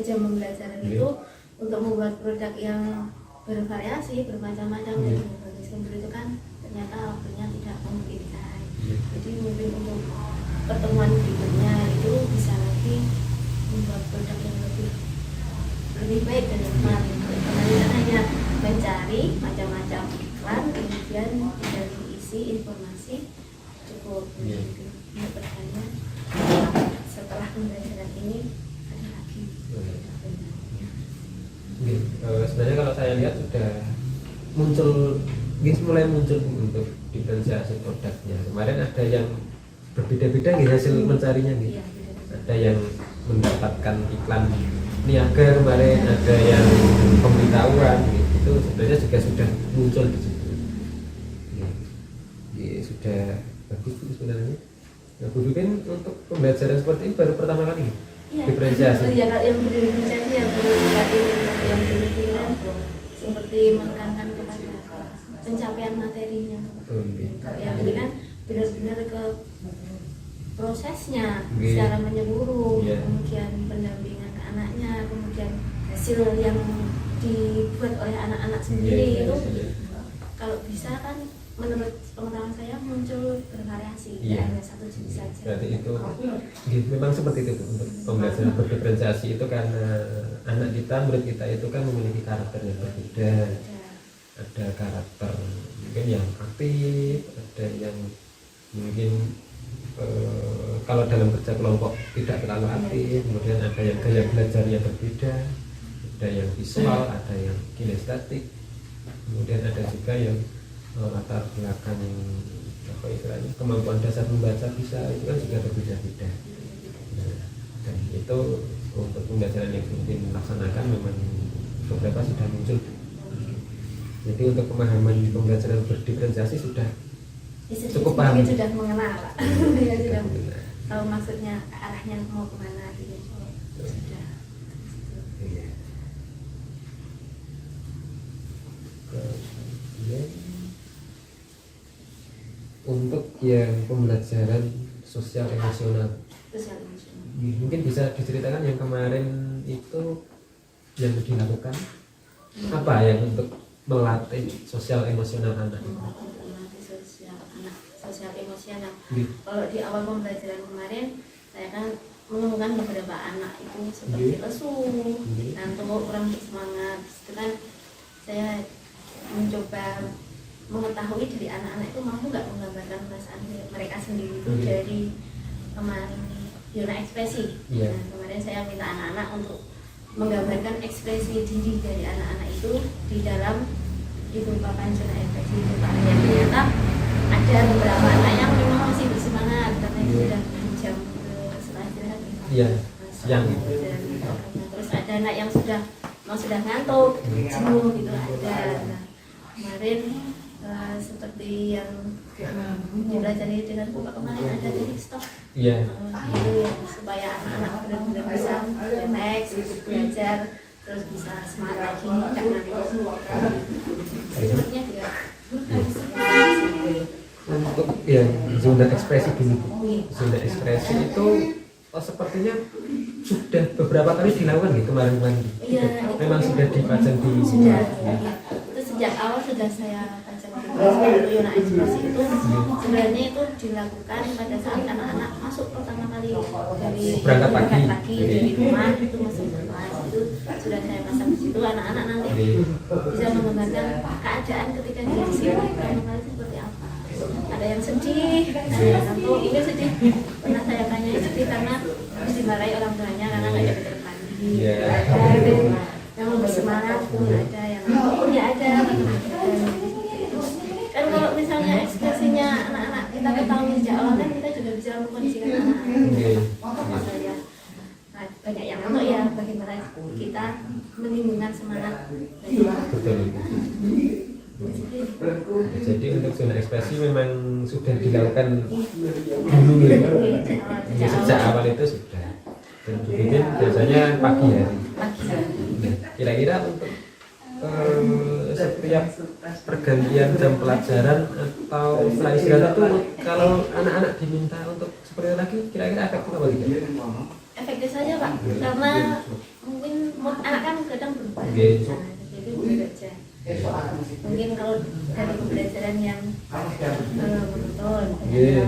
B: jam pembelajaran itu untuk membuat produk yang bervariasi, bermacam-macam dan berbagai sumber itu kan ternyata waktunya tidak memungkinkan. Jadi mungkin untuk pertemuan berikutnya itu bisa lagi membuat produk yang lebih baik dari kemarin. Kemarin hanya mencari macam-macam iklan, kemudian tinggal diisi informasi cukup. Untuk bertanya setelah pembelajaran ini ada lagi.
A: Sebenarnya kalau saya lihat sudah mulai muncul untuk diferensiasi produknya. Kemarin ada yang berbeda-beda hasil mencarinya gitu. Ada yang mendapatkan iklan niaga kemarin, ada yang pemberitahuan gitu. Itu sebenarnya juga sudah muncul di situ. Sudah bagus sebenarnya. Nah, Bu Dupin untuk pembelajaran seperti ini baru pertama kali diferensiasi.
B: Iya, yang diferensiasi yang seperti menekankan kepada pencapaian materinya. Yang ini kan benar-benar ke prosesnya secara menyeluruh, kemudian pendampingan ke anaknya, kemudian hasil yang dibuat oleh anak-anak sendiri itu kalau bisa kan menurut pengetahuan saya muncul bervariasi, tidak hanya satu jenis saja.
A: Berarti itu memang seperti itu untuk pembelajaran berdiferensiasi itu karena anak kita, murid kita itu kan memiliki karakter yang berbeda. Ada karakter mungkin yang aktif, ada yang mungkin kalau dalam kerja kelompok tidak terlalu aktif, kemudian ada yang gaya belajarnya berbeda, ada yang visual, ada yang kinestetik, kemudian ada juga yang latar belakang apa istilahnya kemampuan dasar membaca bisa itu kan juga berbeda-beda. Dan itu untuk pembelajaran yang mungkin melaksanakan memang beberapa sudah muncul. Jadi untuk pemahaman pembelajaran berdiferensiasi sudah cukup paham.
B: Sudah mengenal Pak. Ya, sudah tahu maksudnya arahnya mau kemana gitu. Sudah.
A: Untuk yang pembelajaran sosial emosional, mungkin bisa diceritakan yang kemarin itu yang dilakukan apa yang untuk melatih sosial emosional anak?
B: Sosial emosional. Kalau di awal pembelajaran kemarin saya kan menemukan beberapa anak itu seperti lesu, ngantuk, kurang bersemangat. Itu kan saya mencoba mengetahui dari anak-anak itu mampu nggak menggambarkan perasaan mereka sendiri itu dari kemarin zona ekspresi. Nah, kemarin saya minta anak-anak untuk menggambarkan ekspresi diri dari anak-anak itu di dalam diungkapkan zona ekspresi itu. Yang ternyata ada beberapa anak yang memang masih bersemangat karena itu sudah jam setelah istirahat.
A: Yang
B: terus ada anak yang sudah ngantuk, jenuh gitu ada. Nah, kemarin seperti yang dipelajari dengan Bapak kemarin ada titik stop. Itu yang supaya anak-anak benar-benar bisa relax, belajar, terus bisa semangat lagi, nggak ngantuk. Sepertinya dia.
A: Untuk yang zona ekspresi dulu, zona ekspresi itu sepertinya sudah beberapa kali dilakukan gitu kemarin-kemarin.
B: Iya,
A: Memang sudah dipajang di
B: sudah. Itu sejak awal sudah saya pajang di kelas zona ekspresi itu. Sebenarnya itu dilakukan pada saat anak-anak masuk pertama kali dari
A: berangkat pagi
B: dari rumah itu masuk ke kelas itu sudah saya pasang di situ. Anak-anak nanti bisa menggambarkan keadaan ketika dia di sini pertama kali seperti apa. Ada yang sedih, ada yang ngantuk. Ini sedih. Pernah saya tanya sedih karena harus dimarahi orang tuanya karena nggak ada betul mandi. Ada yang bersemangat pun ada, yang ngantuk pun ya ada. Kan kalau misalnya ekspresinya anak-anak kita ketahui sejak awal kan kita juga bisa mengkondisikan anak-anak. Saya banyak yang ngantuk ya, bagaimana kita menimbulkan semangat.
A: Betul. Jadi untuk zona ekspresi memang sudah dilakukan dulu ya. Sejak awal itu sudah. Dan bikin biasanya pagi hari. Kira-kira untuk setiap pergantian jam pelajaran atau setelah istirahat itu kalau anak-anak diminta untuk seperti itu lagi, kira-kira efektif apa tidak?
B: Efektif saja Pak, karena mungkin mood anak kan kadang berubah. Jadi berbeda. Mungkin kalau dari pembelajaran yang betul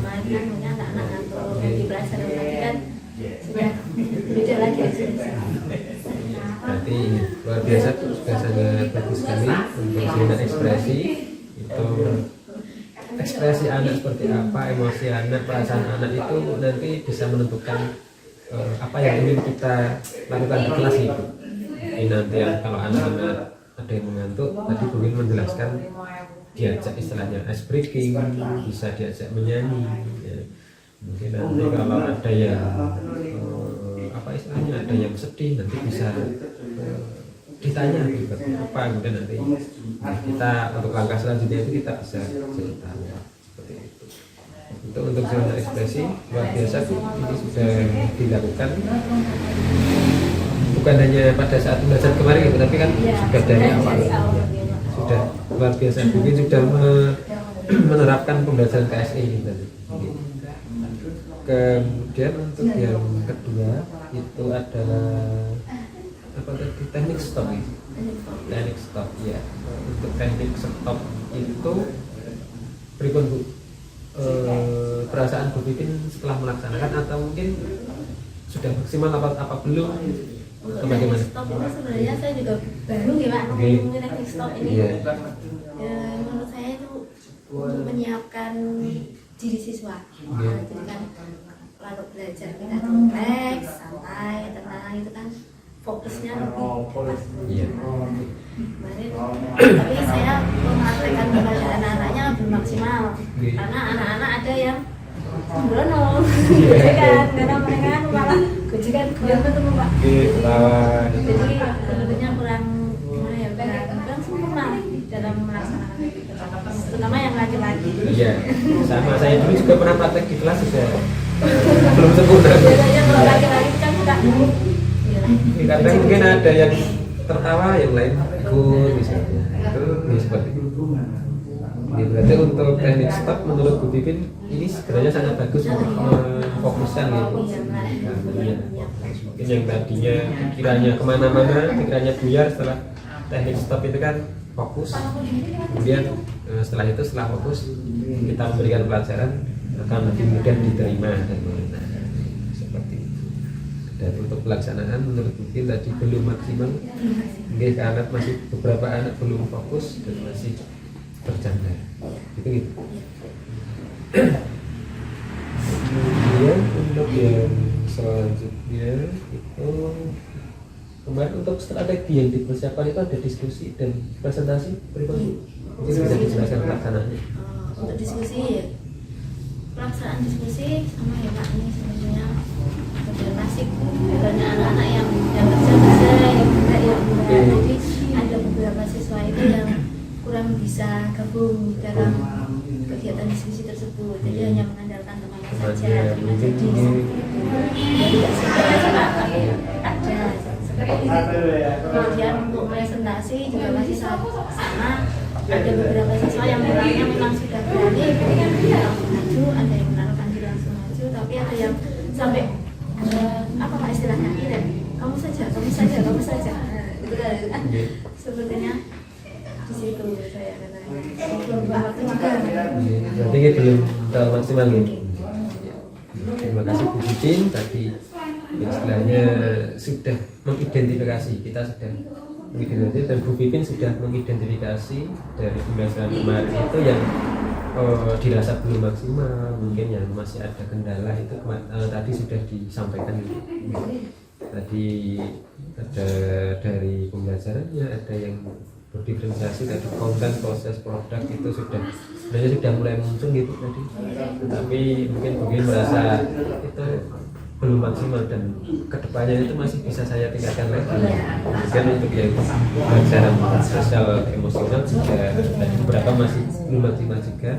B: kan mungkin anak-anak ngantuk di pelajaran lagi kan sudah beda lagi ekspresi.
A: Berarti luar biasa, sudah sangat bagus sekali untuk zona ekspresi itu. Ekspresi anak seperti apa, emosi anak, perasaan anak itu nanti bisa menentukan apa yang ingin kita lakukan di kelas itu. Ini nanti kalau anak-anak ada yang mengantuk, tadi Bugin menjelaskan diajak istilahnya ice breaking, bisa diajak menyanyi ya. Mungkin nanti kalau ada yang apa istilahnya, ada yang sedih, nanti bisa ditanya gitu, apa kemudian nanti kita untuk langkah selanjutnya itu kita bisa cerita seperti itu. Untuk zona ekspresi luar biasa ini sudah dilakukan bukan hanya pada saat belajar kemarin gitu, tapi kan sudah dari awal sudah luar biasa. Mungkin sudah menerapkan pembelajaran KSI gitu. Kemudian untuk yang kedua itu adalah apa tadi, teknik stop ya. Teknik stop ya. Untuk teknik stop itu berikut Bu, perasaan Bu Pipin setelah melaksanakan atau mungkin sudah maksimal apa belum?
B: Teknik stop itu sebenarnya saya juga baru ya Pak ngomongin teknik stop ini. Menurut saya itu untuk menyiapkan diri siswa. Jadi kan kalau belajar kita relax, santai, tenang itu kan fokusnya lebih dekat. Kemarin, tapi saya mempraktekkan kepada anak-anaknya belum maksimal karena anak-anak ada yang sembrono, gojekan, karena mereka malah gojekan biar ketemu Pak. Jadi tentunya kurang gimana ya, kurang sempurna dalam melaksanakan itu, terutama yang laki-laki.
A: Iya, sama saya dulu juga pernah praktek di kelas juga belum sempurna.
B: Biasanya kalau laki-laki kan suka
A: kadang mungkin ada yang tertawa, yang lain ikut misalnya. Itu ya seperti itu. Ya, berarti untuk teknik stop menurut Bu Pipin ini sebenarnya sangat bagus untuk memfokuskan gitu. Mungkin yang tadinya pikirannya kemana-mana, pikirannya buyar, setelah teknik stop itu kan fokus. Kemudian setelah itu, setelah fokus kita memberikan pelajaran akan lebih mudah diterima dan seperti itu. Dan untuk pelaksanaan menurut Pipin tadi belum maksimal, mungkin karena masih beberapa anak belum fokus dan masih bercanda gitu. Kemudian untuk yang selanjutnya itu kemarin untuk strategi yang dipersiapkan itu ada diskusi dan presentasi berikut. Mungkin bisa dijelaskan pelaksanaannya.
B: Untuk diskusi, pelaksanaan diskusi sama ya Pak, ini sebenarnya nasib banyak anak-anak yang kerja, yang enggak yang jadi ada beberapa siswa itu yang kurang bisa gabung dalam kegiatan diskusi tersebut, jadi hanya mengandalkan temannya saja, terima jadi Kemudian untuk presentasi juga masih sama. Ada beberapa siswa yang orangnya memang sudah berani langsung maju, ada yang menaruhkan diri langsung maju, tapi ada yang sampai apa Pak istilahnya ini, kamu saja. Gitu kan. Sepertinya di situ saya katanya. Belum waktu juga.
E: Berarti ini belum terlalu maksimal gitu. Terima kasih Bu Pipin tadi istilahnya sudah mengidentifikasi, kita sudah mengidentifikasi dan Bu Pipin sudah mengidentifikasi dari pembelajaran kemarin itu yang dirasa belum maksimal, mungkin yang masih ada kendala itu tadi sudah disampaikan gitu. Tadi ada dari pembelajarannya, ada yang berdiferensiasi dari konten, proses, produk itu sebenarnya sudah mulai muncul gitu tadi, tetapi mungkin merasa itu belum maksimal dan kedepannya itu masih bisa saya tingkatkan lagi. Kemudian untuk yang pelajaran sosial emosional juga tadi beberapa masih belum maksimal juga,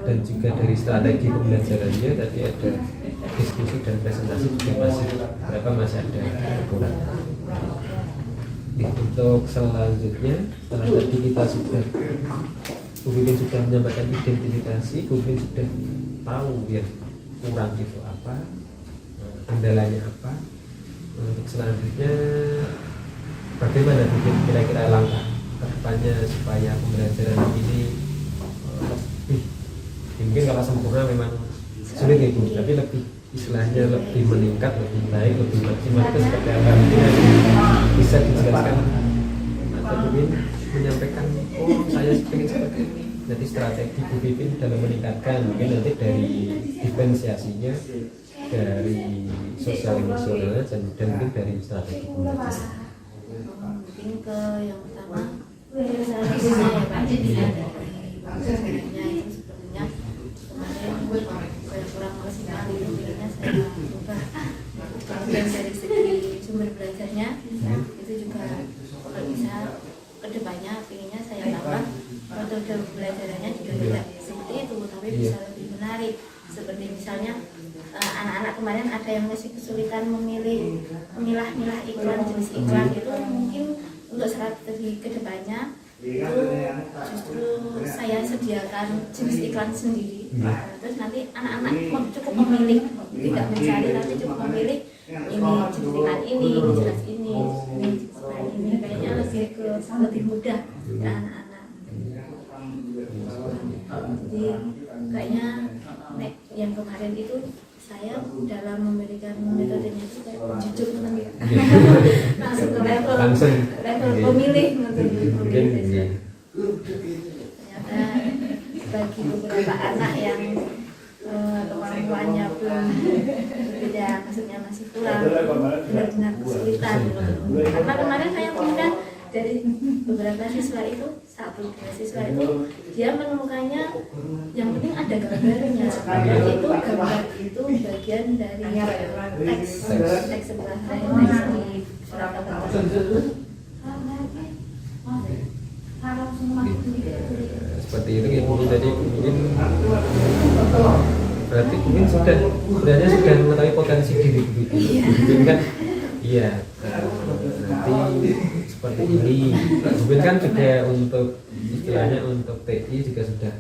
E: dan juga dari strategi pembelajarannya tadi ada diskusi dan presentasi juga masih ada kekurangan. Untuk selanjutnya, setelah tadi kita Bu Pipin sudah menyampaikan identifikasi, Bu Pipin sudah tahu ya kurang itu apa, kendalanya apa. Untuk selanjutnya, bagaimana Bu Pipin kira-kira langkah ke depannya supaya pembelajaran ini lebih, mungkin kalau sempurna memang sulit ya Bu, tapi lebih istilahnya lebih meningkat, lebih baik, lebih maksimal itu seperti apa? Bisa dijelaskan atau mungkin menyampaikan, oh saya ingin seperti ini. Jadi strategi Bu Pipin dalam meningkatkan, mungkin nanti dari diferensiasinya, dari sosial emosional dan mungkin dari strategi pembelajaran.
B: Mungkin ke yang pertama, strategi ya Pak. Sebenarnya itu sepertinya kemarin kurang maksimal, intinya saya ubah. Kemudian dari segi sumber belajarnya itu juga kalau bisa kedepannya inginnya saya tambah metode pembelajarannya juga tidak seperti itu, tapi bisa lebih menarik. Seperti misalnya anak-anak kemarin ada yang masih kesulitan memilah-milah iklan, jenis iklan itu mungkin untuk strategi kedepannya itu justru saya sediakan jenis iklan sendiri. Terus nanti anak-anak cukup memilih, tidak mencari tapi cukup memilih ini jenis iklan ini jenis ini jenis iklan ini, kayaknya lebih mudah ke anak-anak. Jadi kayaknya yang kemarin itu saya dalam memberikan metodenya itu kayak jujur langsung ke level pemilih metode. Ternyata bagi beberapa anak yang kemampuannya belum berbeda, maksudnya masih kurang, benar-benar kesulitan. Karena kemarin saya temukan dari beberapa siswa itu, 1-2 siswa itu dia menemukannya yang penting ada gambarnya, padahal itu gambar itu bagian dari teks sebelah teks di surat tersebut.
E: Seperti itu ya mungkin tadi mungkin berarti mungkin sebenarnya sudah mengetahui potensi diri mungkin kan iya nanti seperti ini mungkin kan juga untuk istilahnya untuk TI juga sudah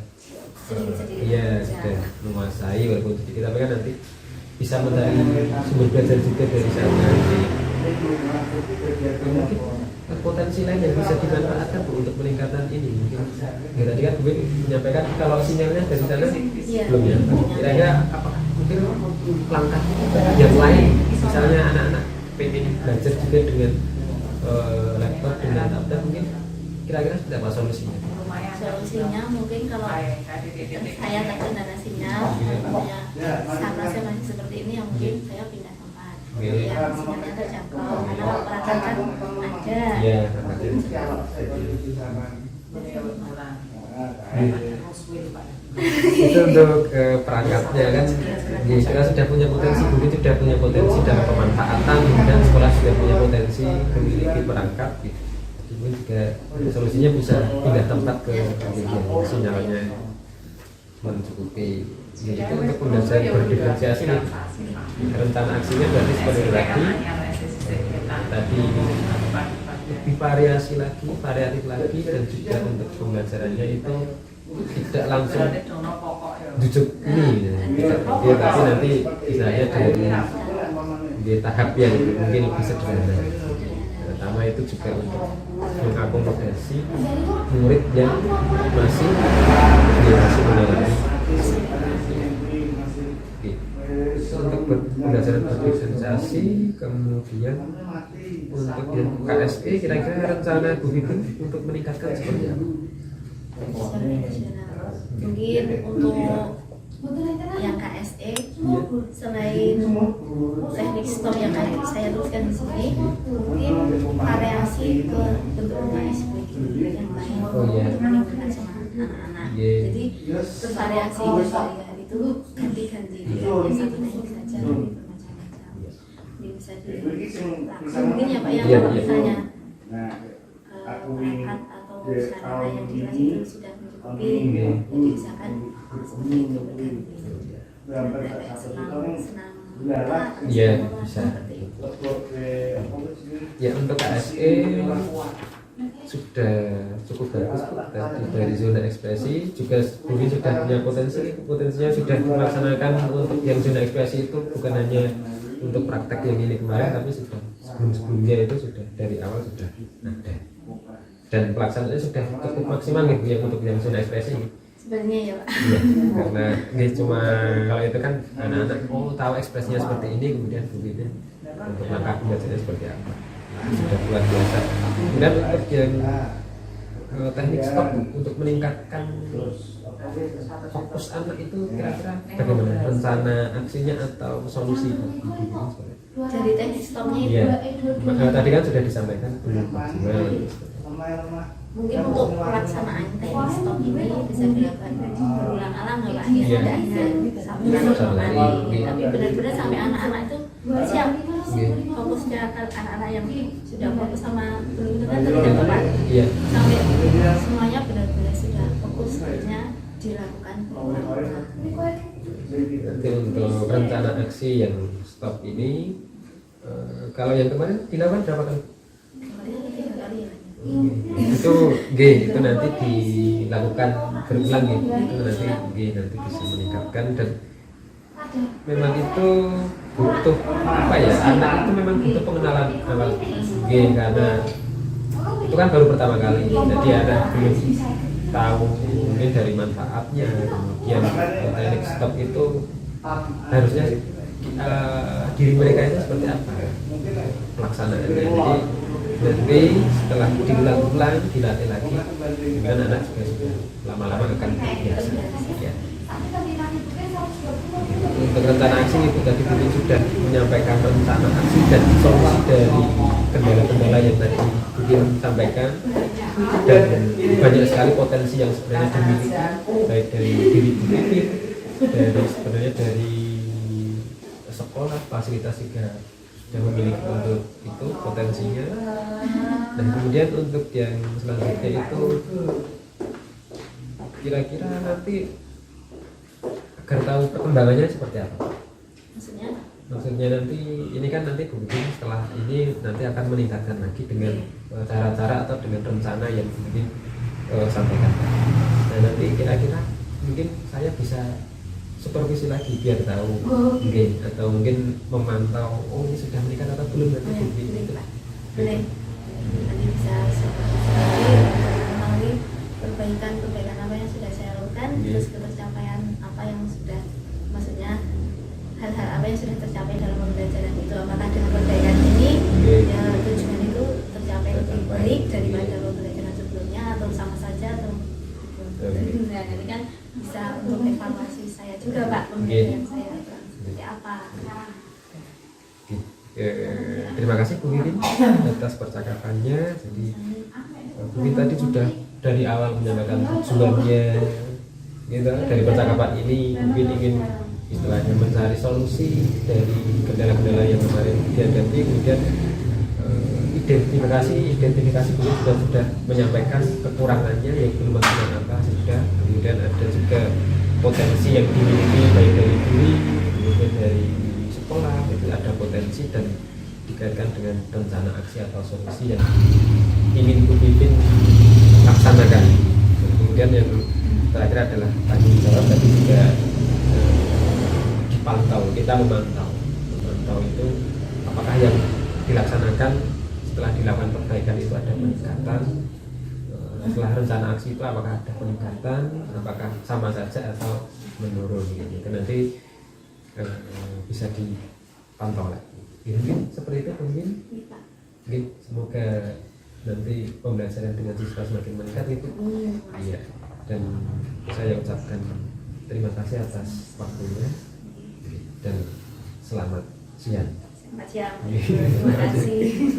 E: sudah menguasai walaupun sedikit, tapi kan nanti bisa mencari sumber belajar juga dari sana. Mungkin potensi lain yang bisa dimanfaatkan Bu untuk peningkatan ini mungkin ya, tadi kan Bu menyampaikan kalau sinyalnya dari sana belum ya, kira-kira apakah mungkin langkah yang lain misalnya anak-anak pengen belajar juga dengan laptop dengan tablet, mungkin kira-kira sudah apa solusinya?
B: Solusinya mungkin kalau saya terkendala sinyal, karena saya masih seperti ini, yang mungkin saya pindah tempat yang sinyalnya terjangkau, karena peralatan kan ada.
E: Itu untuk perangkatnya kan ya, kita sudah punya potensi, mungkin sudah punya potensi dalam pemanfaatan dan sekolah sudah punya potensi memiliki perangkat gitu. Mungkin juga solusinya bisa pindah tempat ke yang sinyalnya mencukupi. Jadi itu untuk pembelajaran berdiferensiasi nih. Rencana aksinya berarti seperti tadi tadi lebih variatif lagi dan juga untuk pembelajarannya itu tidak langsung jujuk ini ya, tapi nanti misalnya di tahap yang mungkin lebih sederhana. Pertama itu juga untuk mengakomodasi murid yang masih mengalami untuk pembelajaran berdiferensiasi. Kemudian untuk yang KSE kira-kira rencana Bu Fitin untuk meningkatkan seperti apa?
B: Mungkin untuk yang KSE selain teknik stop yang saya tuliskan di sini, mungkin variasi ke bentuk KSP yang lain untuk meningkatkan semangat anak-anak. Jadi bervariasi hari itu ganti-ganti, tidak satu teknik saja, tapi bermacam-macam. Ini bisa dilakukan mungkin ya Pak yang misalnya perangkat atau sarana yang di kelas itu sudah mencukupi, jadi misalkan seperti itu berganti. Senang
E: ya bisa. Ya untuk KSE sudah cukup bagus tadi dari zona ekspresi juga mungkin sudah punya potensinya sudah melaksanakan untuk yang zona ekspresi itu bukan hanya untuk praktek yang ini kemarin tapi sudah sebelumnya itu sudah dari awal sudah ada dan pelaksanaannya sudah cukup maksimal gitu yang untuk yang zona ekspresi
B: sebenarnya ya Pak.
E: Ya, karena ini cuma kalau itu kan anak-anak tahu ekspresinya seperti ini kemudian begini untuk langkah pembelajarannya seperti apa sudah luar biasa. Kemudian untuk yang teknik stop untuk meningkatkan fokus anak itu kira-kira bagaimana rencana aksinya atau solusi
B: dari teknik stopnya itu
E: ya, tadi kan sudah disampaikan belum maksimal.
B: Mungkin untuk pelaksanaan teknik stop ini bisa dilakukan berulang-ulang ya Pak, ya tidak hanya satu kali, tapi benar-benar sampai anak-anak itu siap fokusnya kan anak-anak yang sudah fokus sama belum kan terlihat Pak, sampai semuanya benar-benar sudah fokus hanya dilakukan berulang-ulang.
E: Nanti untuk rencana aksi yang stop ini kalau yang kemarin dilakukan berapa kali?
B: Kemarin 3 kali ya.
E: Itu nanti dilakukan berulang ya. Itu nanti bisa meningkatkan dan memang itu butuh apa ya, anak itu memang butuh pengenalan awal karena itu kan baru pertama kali jadi anak belum tahu mungkin dari manfaatnya. Kemudian teknik stop itu harusnya diri mereka itu seperti apa pelaksanaannya. Jadi nanti setelah diulang-ulang dilatih lagi dengan anak juga sudah lama-lama akan terbiasa ya. Untuk rencana aksi itu tadi Budi sudah menyampaikan rencana aksi dan solusi dari kendala-kendala yang tadi Budi sampaikan dan banyak sekali potensi yang sebenarnya dimiliki baik dari diri Budi sebenarnya dari sekolah fasilitas juga yang memiliki untuk itu potensinya. Dan kemudian untuk yang selanjutnya itu kira-kira nanti agar tahu perkembangannya seperti apa. Maksudnya nanti ini kan nanti mungkin setelah ini nanti akan meningkatkan lagi dengan cara-cara atau dengan rencana yang mungkin sampaikan. Nah nanti kira-kira mungkin saya bisa supervisi lagi biar tahu mungkin atau mungkin memantau ini sudah meningkat atau belum nanti
B: boleh nanti bisa supervisi lagi mengetahui perbaikan apa yang sudah saya lakukan terus tercapaian apa yang sudah maksudnya hal-hal apa yang sudah tercapai dalam pembelajaran itu apakah dengan perbaikan ini ya tujuan itu tercapai lebih baik daripada pembelajaran sebelumnya atau sama saja atau nah nanti kan bisa untuk evaluasi saya juga Pak pembelajaran saya seperti apa.
E: Terima kasih Bu Wiwin atas percakapannya. Jadi Bu Wiwin tadi sudah dari awal menyampaikan tujuannya gitu, dari percakapan ini mungkin ingin istilahnya mencari solusi dari kendala-kendala yang kemarin dihadapi. Kemudian identifikasi sudah menyampaikan kekurangannya yang belum maksimal apa sudah. Kemudian ada juga potensi yang dimiliki baik dari diri kemudian dari sekolah itu ada potensi dan dikaitkan dengan rencana aksi atau solusi yang ingin Bu Pipin laksanakan. Dan kemudian yang terakhir adalah tanggung jawab, tapi juga dipantau. Kita memantau itu apakah yang dilaksanakan setelah dilakukan perbaikan itu ada peningkatan, setelah rencana aksi itu apakah ada peningkatan, apakah sama saja atau menurun gitu. Nanti bisa dipantau lagi. Mungkin seperti itu mungkin. Mungkin semoga nanti pembelajaran dengan siswa semakin meningkat itu. Iya. Dan saya ucapkan terima kasih atas waktunya dan selamat siang.
B: Selamat siang. Terima kasih.